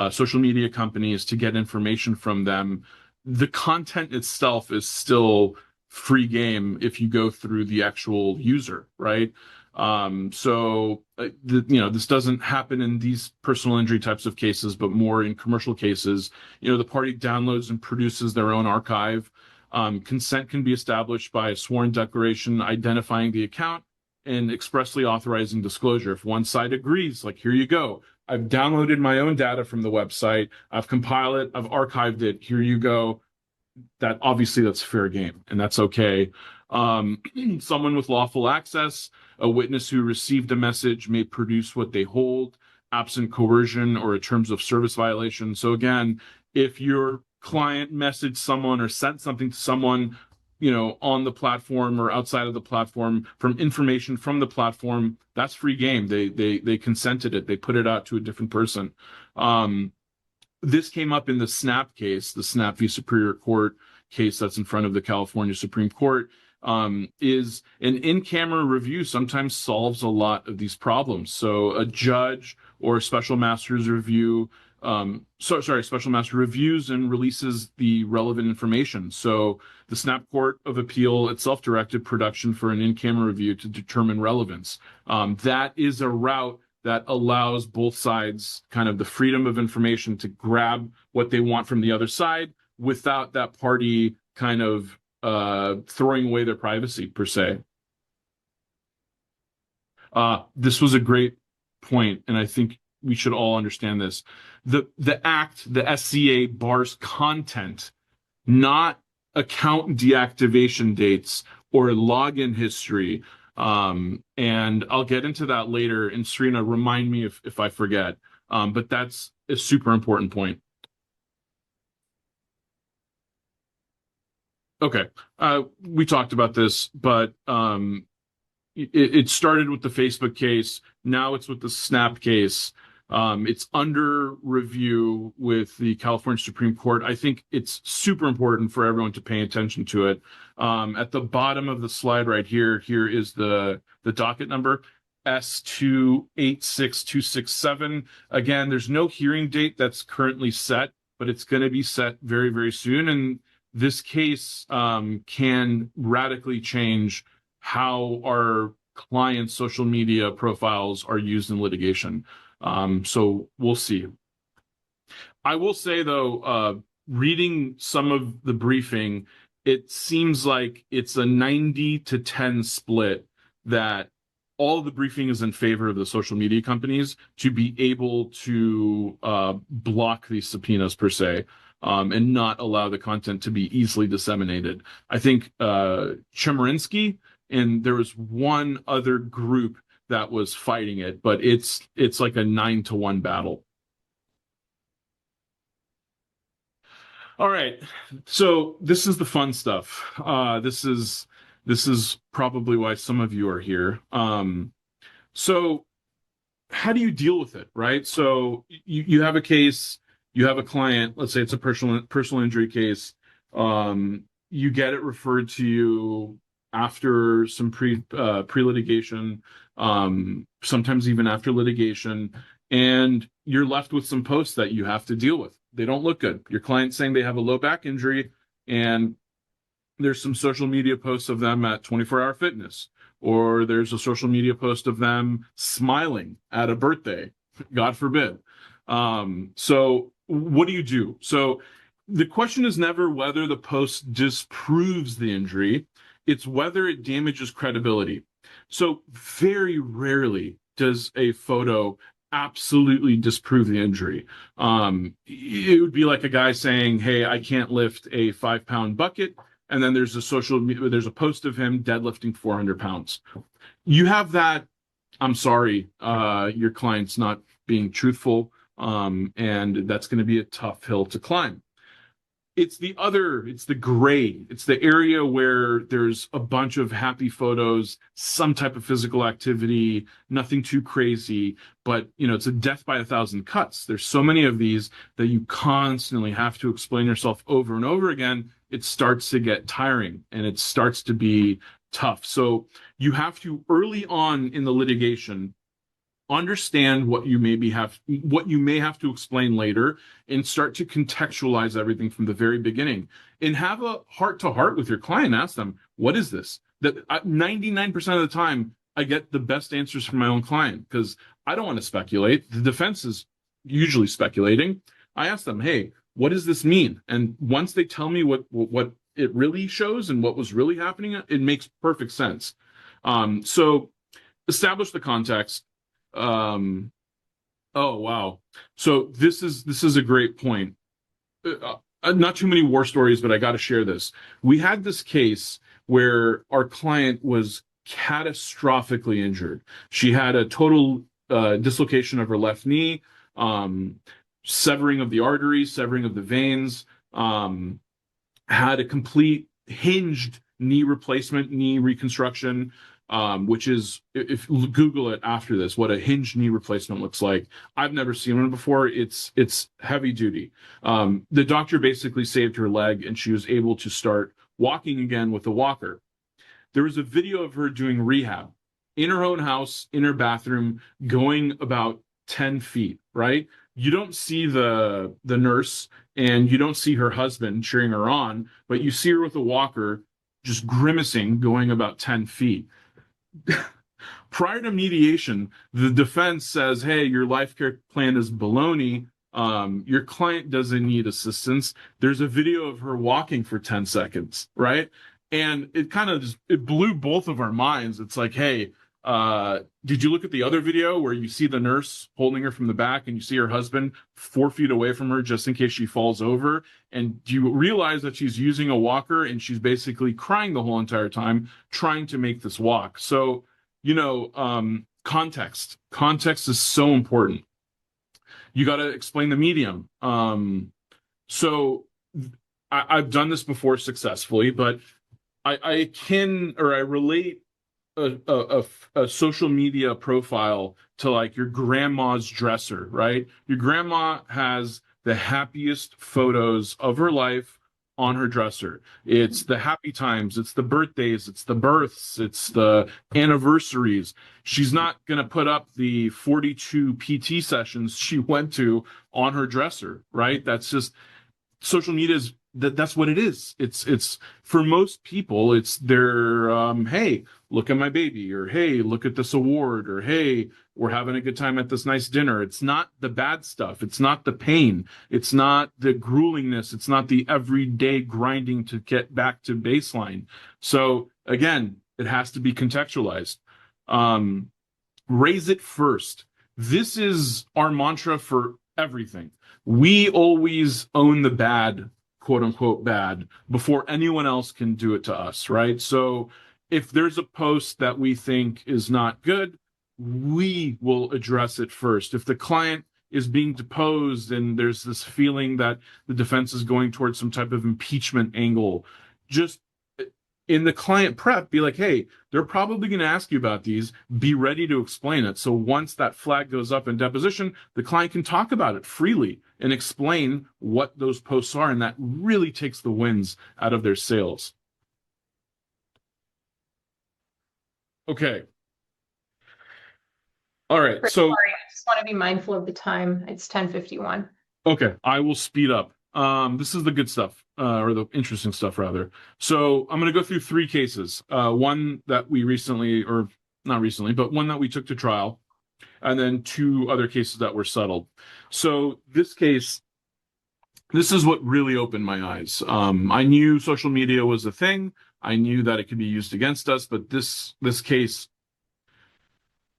social media companies to get information from them, the content itself is still free game if you go through the actual user, right? This doesn't happen in these personal injury types of cases, but more in commercial cases. The party downloads and produces their own archive. Consent can be established by a sworn declaration identifying the account and expressly authorizing disclosure. If one side agrees, like, here you go, I've downloaded my own data from the website, I've compiled it, I've archived it, here you go, that's fair game, and that's okay. Someone with lawful access, a witness who received a message may produce what they hold, absent coercion or a terms of service violation. So again, if your client messaged someone or sent something to someone, on the platform or outside of the platform from information from the platform, that's free game. They consented it. They put it out to a different person. This came up in the Snap case, the Snap v. Superior Court case that's in front of the California Supreme Court. Is an in-camera review sometimes solves a lot of these problems. So a judge or a special master's review, special master reviews and releases the relevant information. So the Snap Court of Appeal itself directed production for an in-camera review to determine relevance. That is a route that allows both sides kind of the freedom of information to grab what they want from the other side without that party kind of throwing away their privacy per se. This was a great point, and I think we should all understand this. The Act, the SCA, bars content, not account deactivation dates or login history. And I'll get into that later, and Serena, remind me if I forget. But that's a super important point. Okay, we talked about this, but it started with the Facebook case. Now it's with the Snap case. It's under review with the California Supreme Court. I think it's super important for everyone to pay attention to it. At the bottom of the slide right here is the docket number, S286267. Again, there's no hearing date that's currently set, but it's going to be set very, very soon. And this case can radically change how our clients' social media profiles are used in litigation. So we'll see. I will say, though, reading some of the briefing, it seems like it's a 90-10 split that all of the briefing is in favor of the social media companies to be able to block these subpoenas per se, and not allow the content to be easily disseminated. I think Chemerinsky, and there was one other group that was fighting it, but it's like a 9-1 battle. All right, so this is the fun stuff. This is probably why some of you are here. So how do you deal with it, right? So you have a case, you have a client, let's say it's a personal injury case. You get it referred to you after some pre-litigation, sometimes even after litigation, and you're left with some posts that you have to deal with. They don't look good. Your client's saying they have a low back injury, and there's some social media posts of them at 24-hour fitness, or there's a social media post of them smiling at a birthday, God forbid. So what do you do? So the question is never whether the post disproves the injury, it's whether it damages credibility. So very rarely does a photo absolutely disprove the injury. It would be like a guy saying, "Hey, I can't lift a 5-pound bucket," and then there's a post of him deadlifting 400 pounds. You have that. I'm sorry, your client's not being truthful, and that's going to be a tough hill to climb. It's the gray. It's the area where there's a bunch of happy photos, some type of physical activity, nothing too crazy, but it's a death by 1,000 cuts. There's so many of these that you constantly have to explain yourself over and over again. It starts to get tiring and it starts to be tough. So you have to, early on in the litigation, understand what you may have to explain later, and start to contextualize everything from the very beginning, and have a heart-to-heart with your client. Ask them, what is this? That 99% of the time I get the best answers from my own client, because I don't want to speculate. The defense is usually speculating. I ask them, hey, what does this mean? And once they tell me what it really shows and what was really happening, it makes perfect sense. So establish the context. Oh, wow. So this is a great point. Not too many war stories, but I got to share this. We had this case where our client was catastrophically injured. She had a total dislocation of her left knee, severing of the arteries, severing of the veins, had a complete hinged knee replacement, knee reconstruction, which is, if you Google it after this, what a hinged knee replacement looks like. I've never seen one before. It's heavy duty. The doctor basically saved her leg, and she was able to start walking again with a walker. There was a video of her doing rehab in her own house, in her bathroom, going about 10 feet, right? You don't see the nurse, and you don't see her husband cheering her on, but you see her with a walker just grimacing, going about 10 feet. Prior to mediation, the defense says, hey, your life care plan is baloney. Your client doesn't need assistance. There's a video of her walking for 10 seconds, right? And it kind of it blew both of our minds. It's like, hey, did you look at the other video where you see the nurse holding her from the back and you see her husband 4 feet away from her just in case she falls over? And do you realize that she's using a walker and she's basically crying the whole entire time trying to make this walk? So, context is so important. You got to explain the medium. So I've done this before successfully, but I relate a social media profile to like your grandma's dresser, right? Your grandma has the happiest photos of her life on her dresser. It's the happy times, it's the birthdays, it's the births, it's the anniversaries. She's not going to put up the 42 PT sessions she went to on her dresser, right? That's just, social media is that's what it is. It's for most people, it's their hey, look at my baby, or hey, look at this award, or hey, we're having a good time at this nice dinner. It's not the bad stuff. It's not the pain. It's not the gruelingness. It's not the everyday grinding to get back to baseline. So again, it has to be contextualized. Raise it first. This is our mantra for everything. We always own the bad, quote unquote bad, before anyone else can do it to us, right? So if there's a post that we think is not good, we will address it first. If the client is being deposed and there's this feeling that the defense is going towards some type of impeachment angle, just in the client prep, be like, hey, they're probably going to ask you about these. Be ready to explain it. So once that flag goes up in deposition, the client can talk about it freely and explain what those posts are. And that really takes the wins out of their sales. Okay. All right. So Sorry, I just want to be mindful of the time. It's 10:51. okay, I will speed up. This is the good stuff, or the interesting stuff, rather. So I'm going to go through three cases. One that we recently, or not recently, but one that we took to trial, and then two other cases that were settled. So this case, this is what really opened my eyes. I knew social media was a thing. I knew that it could be used against us, but this case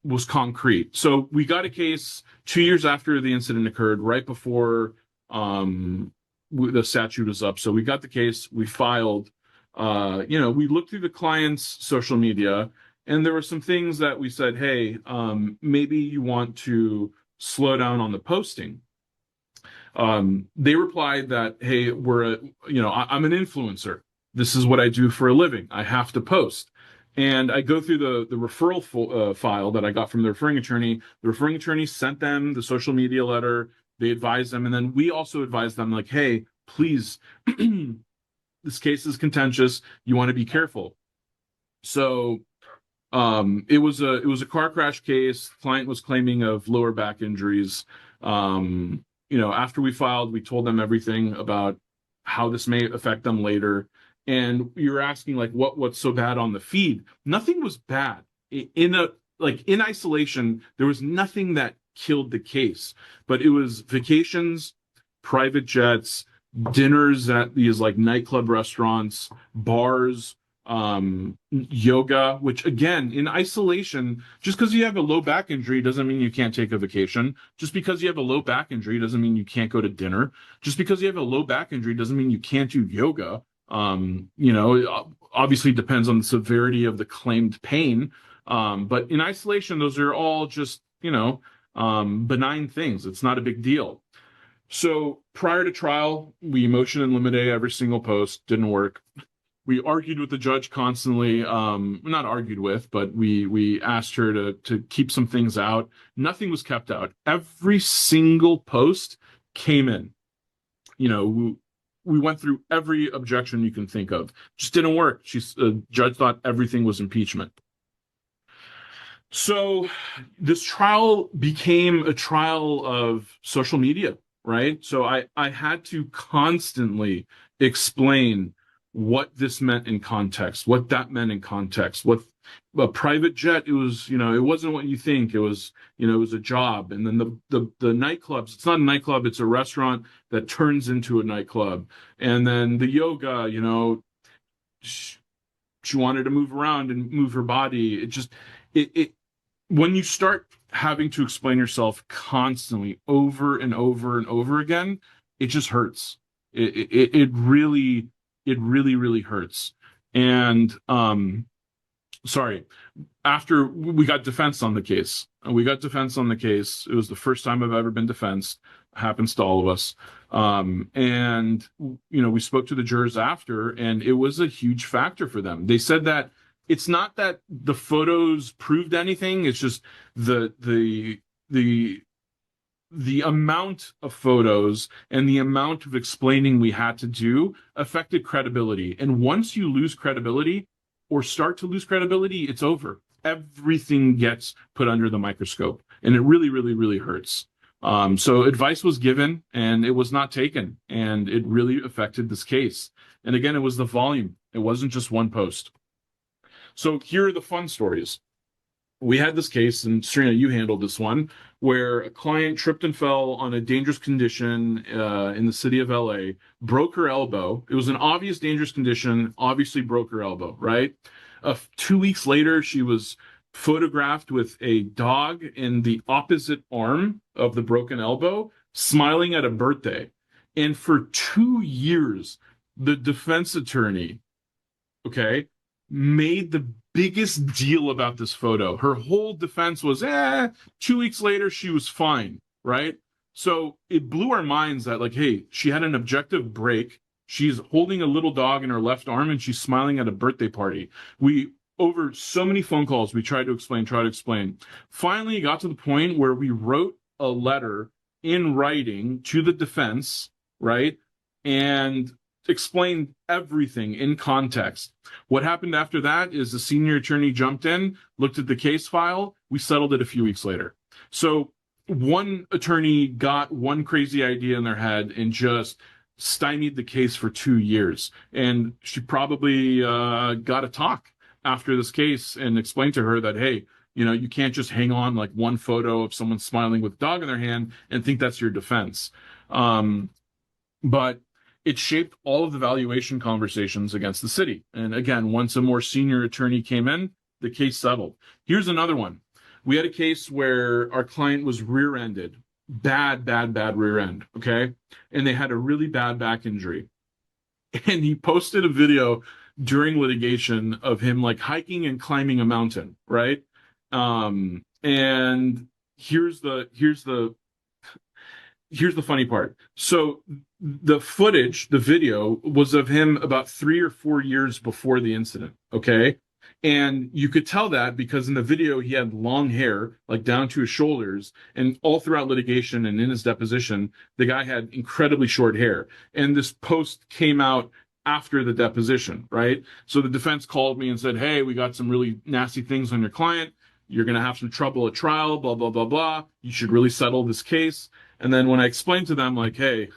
was concrete. So we got a case 2 years after the incident occurred, right before the statute was up. So we got the case, we filed, we looked through the client's social media, and there were some things that we said, hey, maybe you want to slow down on the posting. They replied that, hey, I'm an influencer. This is what I do for a living. I have to post. And I go through the referral file that I got from the referring attorney. The referring attorney sent them the social media letter. They advised them. And then we also advised them, like, hey, please, this case is contentious. You want to be careful. So it was a car crash case. The client was claiming of lower back injuries. After we filed, we told them everything about how this may affect them later. And you're asking, like, what's so bad on the feed? Nothing was bad. In isolation, there was nothing that killed the case. But it was vacations, private jets, dinners at these like nightclub restaurants, bars, yoga, which again, in isolation, just because you have a low back injury doesn't mean you can't take a vacation. Just because you have a low back injury doesn't mean you can't go to dinner. Just because you have a low back injury doesn't mean you can't do yoga. It obviously depends on the severity of the claimed pain. But in isolation, those are all just, benign things. It's not a big deal. So prior to trial, we motion in limine every single post. Didn't work. We argued with the judge constantly. Not argued with, but we asked her to keep some things out. Nothing was kept out. Every single post came in. We went through every objection you can think of. Just didn't work. Judge thought everything was impeachment. So this trial became a trial of social media, right? So I had to constantly explain what this meant in context, what that meant in context, what a private jet, it was, it wasn't what you think. It was, it was a job. And then the nightclubs, it's not a nightclub, it's a restaurant that turns into a nightclub. And then the yoga, she wanted to move around and move her body. When you start having to explain yourself constantly over and over and over again, it just hurts. It really, really hurts. And, after we got defense on the case, it was the first time I've ever been defensed. Happens to all of us. We spoke to the jurors after, and it was a huge factor for them. They said that it's not that the photos proved anything. It's just the amount of photos and the amount of explaining we had to do affected credibility. And once you lose credibility or start to lose credibility, it's over. Everything gets put under the microscope, and it really, really, really hurts. So advice was given and it was not taken, and it really affected this case. And again, it was the volume. It wasn't just one post. So here are the fun stories. We had this case, and Serena, you handled this one, where a client tripped and fell on a dangerous condition in the city of LA, broke her elbow. It was an obvious dangerous condition, obviously broke her elbow, right? 2 weeks later, she was photographed with a dog in the opposite arm of the broken elbow, smiling at a birthday. And for 2 years, the defense attorney, okay, made the biggest deal about this photo. Her whole defense was, 2 weeks later, she was fine, right? So it blew our minds that, like, hey, she had an objective break. She's holding a little dog in her left arm and she's smiling at a birthday party. Over so many phone calls, we tried to explain. Finally, got to the point where we wrote a letter in writing to the defense, right? And explained everything in context. What happened after that is the senior attorney jumped in, looked at the case file. We settled it a few weeks later. So one attorney got one crazy idea in their head and just stymied the case for 2 years. And she probably got a talk after this case and explained to her that, hey, you can't just hang on like one photo of someone smiling with a dog in their hand and think that's your defense. But it shaped all of the valuation conversations against the city. And again, once a more senior attorney came in, the case settled. Here's another one. We had a case where our client was rear-ended, bad rear end, okay? And they had a really bad back injury. And he posted a video during litigation of him like hiking and climbing a mountain, right? And here's the funny part. So the footage, the video, was of him about 3 or 4 years before the incident, okay? And you could tell that because in the video he had long hair, like down to his shoulders, and all throughout litigation and in his deposition, the guy had incredibly short hair. And this post came out after the deposition, right? So the defense called me and said, hey, we got some really nasty things on your client. You're going to have some trouble at trial, blah, blah, blah, blah. You should really settle this case. And then when I explained to them, like, hey,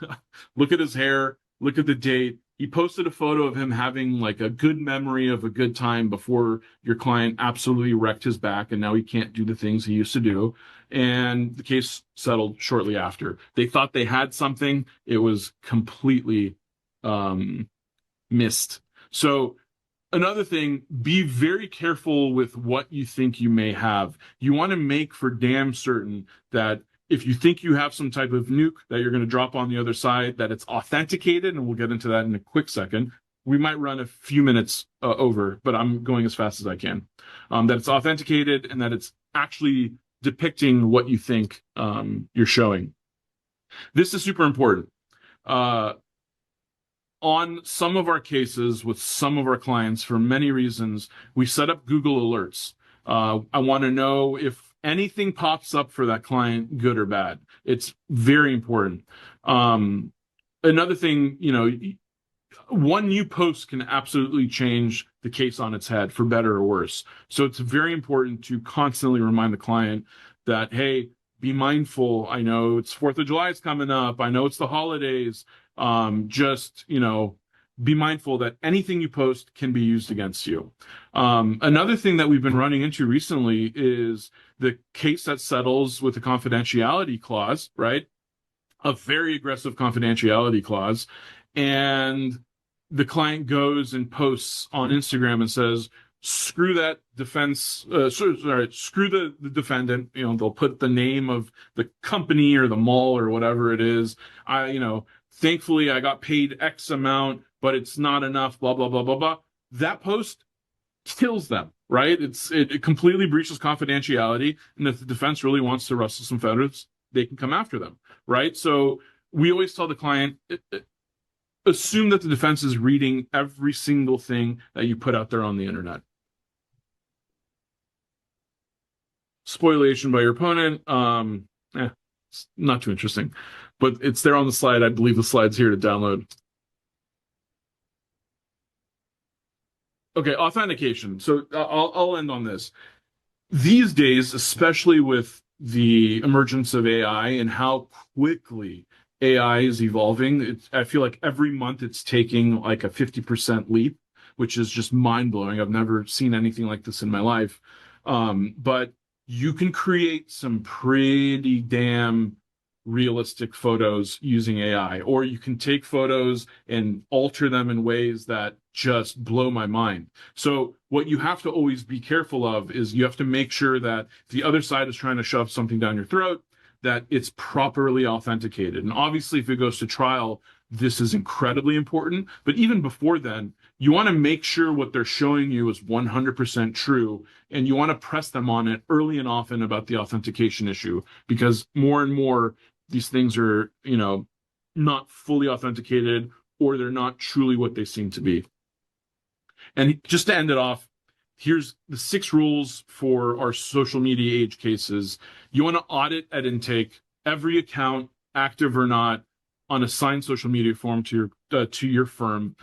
look at his hair, look at the date. He posted a photo of him having like a good memory of a good time before your client absolutely wrecked his back and now he can't do the things he used to do. And the case settled shortly after. They thought they had something. It was completely missed. So another thing, be very careful with what you think you may have. You want to make for damn certain that if you think you have some type of nuke that you're going to drop on the other side, that it's authenticated, and we'll get into that in a quick second. We might run a few minutes over, but I'm going as fast as I can. That it's authenticated and that it's actually depicting what you think you're showing. This is super important. On some of our cases with some of our clients, for many reasons, we set up Google Alerts. I want to know if anything pops up for that client, good or bad. It's very important. Another thing, one new post can absolutely change the case on its head for better or worse. So it's very important to constantly remind the client that, hey, be mindful. I know it's 4th of July is coming up. I know it's the holidays. Just be mindful that anything you post can be used against you. Another thing that we've been running into recently is the case that settles with a confidentiality clause, right? A very aggressive confidentiality clause. And the client goes and posts on Instagram and says, screw that defense, screw the defendant. They'll put the name of the company or the mall or whatever it is. Thankfully I got paid X amount, but it's not enough, blah, blah, blah, blah, blah. That post kills them, right? It completely breaches confidentiality. And if the defense really wants to rustle some feathers, they can come after them, right? So we always tell the client, assume that the defense is reading every single thing that you put out there on the internet. Spoliation by your opponent, it's not too interesting, but it's there on the slide. I believe the slide's here to download. Okay, authentication. So I'll end on this. These days, especially with the emergence of AI and how quickly AI is evolving. I feel like every month it's taking like a 50% leap, which is just mind blowing. I've never seen anything like this in my life. But you can create some pretty damn realistic photos using AI, or you can take photos and alter them in ways that just blow my mind. So what you have to always be careful of is you have to make sure that if the other side is trying to shove something down your throat, that it's properly authenticated. And obviously, if it goes to trial, this is incredibly important. But even before then, you want to make sure what they're showing you is 100% true, and you want to press them on it early and often about the authentication issue, because more and more these things are, not fully authenticated, or they're not truly what they seem to be. And just to end it off, here's the 6 rules for our social media age cases. You want to audit at intake every account, active or not, on a signed social media form to your firm.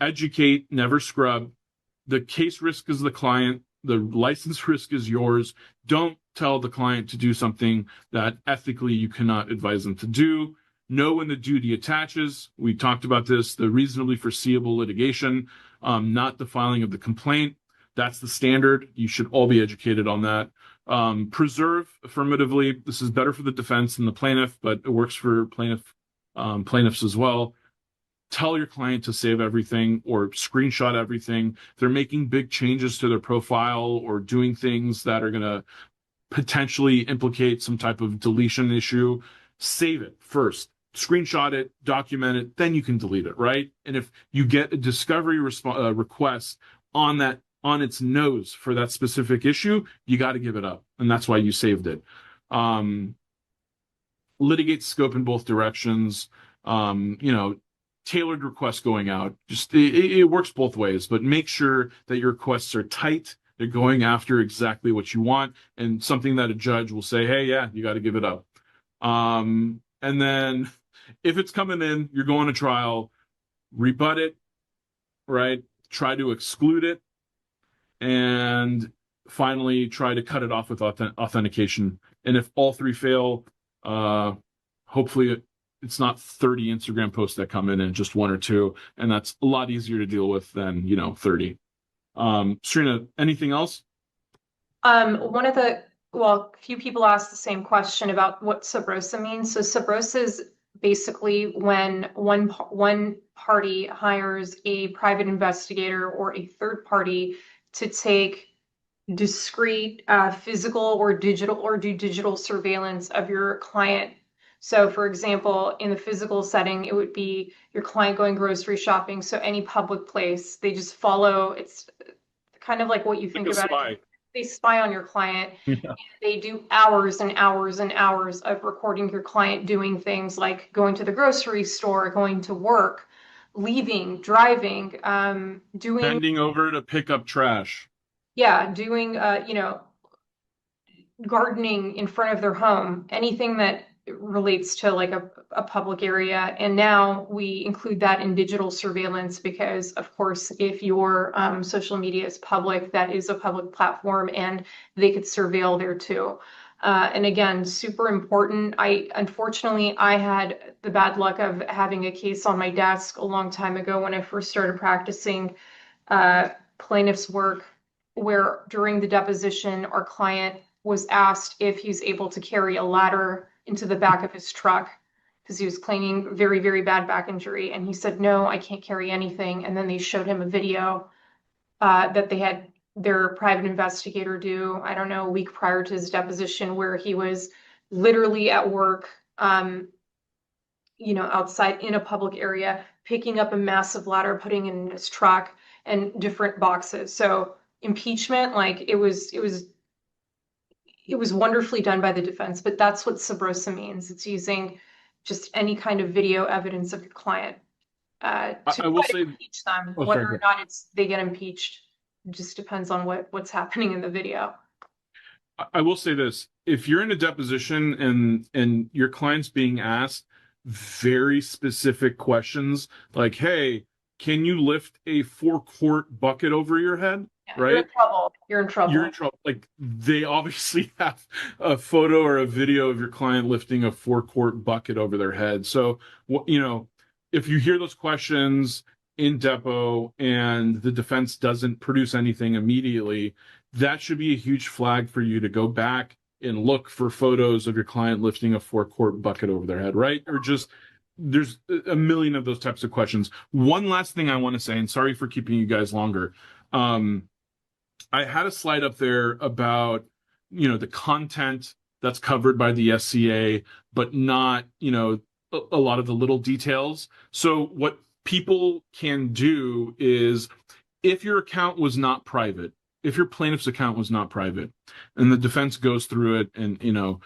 Educate, never scrub. The case risk is the client. The license risk is yours. Don't tell the client to do something that ethically you cannot advise them to do. Know when the duty attaches. We talked about this, the reasonably foreseeable litigation, not the filing of the complaint. That's the standard. You should all be educated on that. Preserve affirmatively. This is better for the defense than the plaintiff, but it works for plaintiffs as well. Tell your client to save everything or screenshot everything. If they're making big changes to their profile or doing things that are going to potentially implicate some type of deletion issue, save it first. Screenshot it, document it, then you can delete it, right? And if you get a discovery request on its nose for that specific issue, you got to give it up. And that's why you saved it. Litigate scope in both directions. Tailored requests going out. Just it works both ways, but make sure that your requests are tight. They're going after exactly what you want, and something that a judge will say, hey, yeah, you got to give it up. And then if it's coming in, you're going to trial, rebut it, right? Try to exclude it, and finally try to cut it off with authentication. And if all 3 fail, hopefully it's not 30 Instagram posts that come in and just 1 or 2, and that's a lot easier to deal with than 30. Serena, anything else? Few people asked the same question about what sub rosa means. So sub rosa is basically when one party hires a private investigator or a third party to take discrete physical or do digital surveillance of your client. So for example, in the physical setting, it would be your client going grocery shopping. So any public place, they just follow. It's kind of like what you think Like a about spy. it. They spy on your client. Yeah. They do hours and hours and hours of recording your client doing things like going to the grocery store, going to work, leaving, driving, doing, Bending over to pick up trash. doing, gardening in front of their home, anything that relates to like a public area. And now we include that in digital surveillance because, of course, if your social media is public, that is a public platform and they could surveil there too. And again, super important. Unfortunately, I had the bad luck of having a case on my desk a long time ago when I first started practicing plaintiff's work, where during the deposition, our client was asked if he's able to carry a ladder into the back of his truck because he was claiming very, very bad back injury. And he said, no, I can't carry anything. And then they showed him a video that they had their private investigator do, I don't know, a week prior to his deposition, where he was literally at work, outside in a public area, picking up a massive ladder, putting it in his truck and different boxes. So impeachment, like it was wonderfully done by the defense, but that's what sub rosa means. It's using just any kind of video evidence of your client to I will try to say, impeach them. oh, Whether sorry, or not they get impeached, it just depends on what's happening in the video. I will say this. If you're in a deposition and your client's being asked very specific questions like, hey, can you lift a 4-quart bucket over your head? You're in right? trouble. You're in trouble. You're in trouble. Like they obviously have a photo or a video of your client lifting a 4-quart bucket over their head. So, you know, if you hear those questions in depo and the defense doesn't produce anything immediately, that should be a huge flag for you to go back and look for photos of your client lifting a 4-quart bucket over their head, right? Or just there's a million of those types of questions. One last thing I want to say, and sorry for keeping you guys longer. I had a slide up there about, you know, the content that's covered by the SCA, but not, you know, a lot of the little details. So what people can do is if your account was not private, if your plaintiff's account was not private, and the defense goes through it and, you know,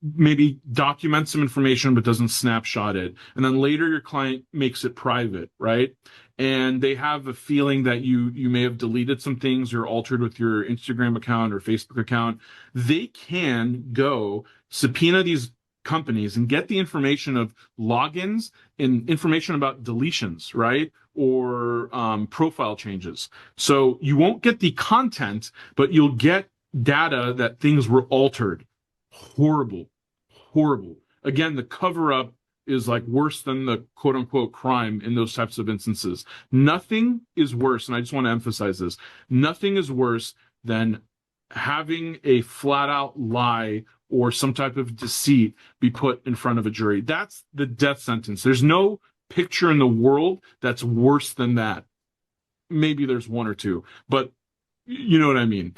maybe documents some information but doesn't snapshot it, and then later your client makes it private, right? And they have a feeling that you may have deleted some things or altered with your Instagram account or Facebook account, they can go subpoena these companies and get the information of logins and information about deletions, right? Or profile changes. So you won't get the content, but you'll get data that things were altered. Horrible. Horrible. Again, the cover up is like worse than the quote unquote crime in those types of instances. Nothing is worse, and I just want to emphasize this, nothing is worse than having a flat out lie or some type of deceit be put in front of a jury. That's the death sentence. There's no picture in the world that's worse than that. Maybe there's one or two, but you know what I mean.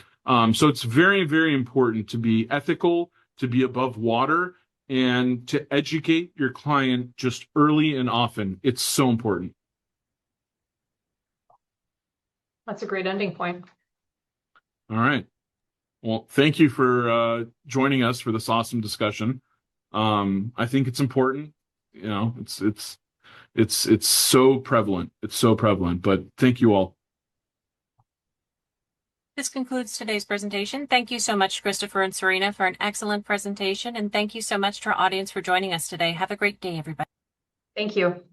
So it's very, very important to be ethical, to be above water, and to educate your client just early and often. It's so important. That's a great ending point. All right. Well, thank you for joining us for this awesome discussion. I think it's important. You know, it's so prevalent. It's so prevalent. But thank you all. This concludes today's presentation. Thank you so much, Christopher and Serena, for an excellent presentation. And thank you so much to our audience for joining us today. Have a great day, everybody. Thank you.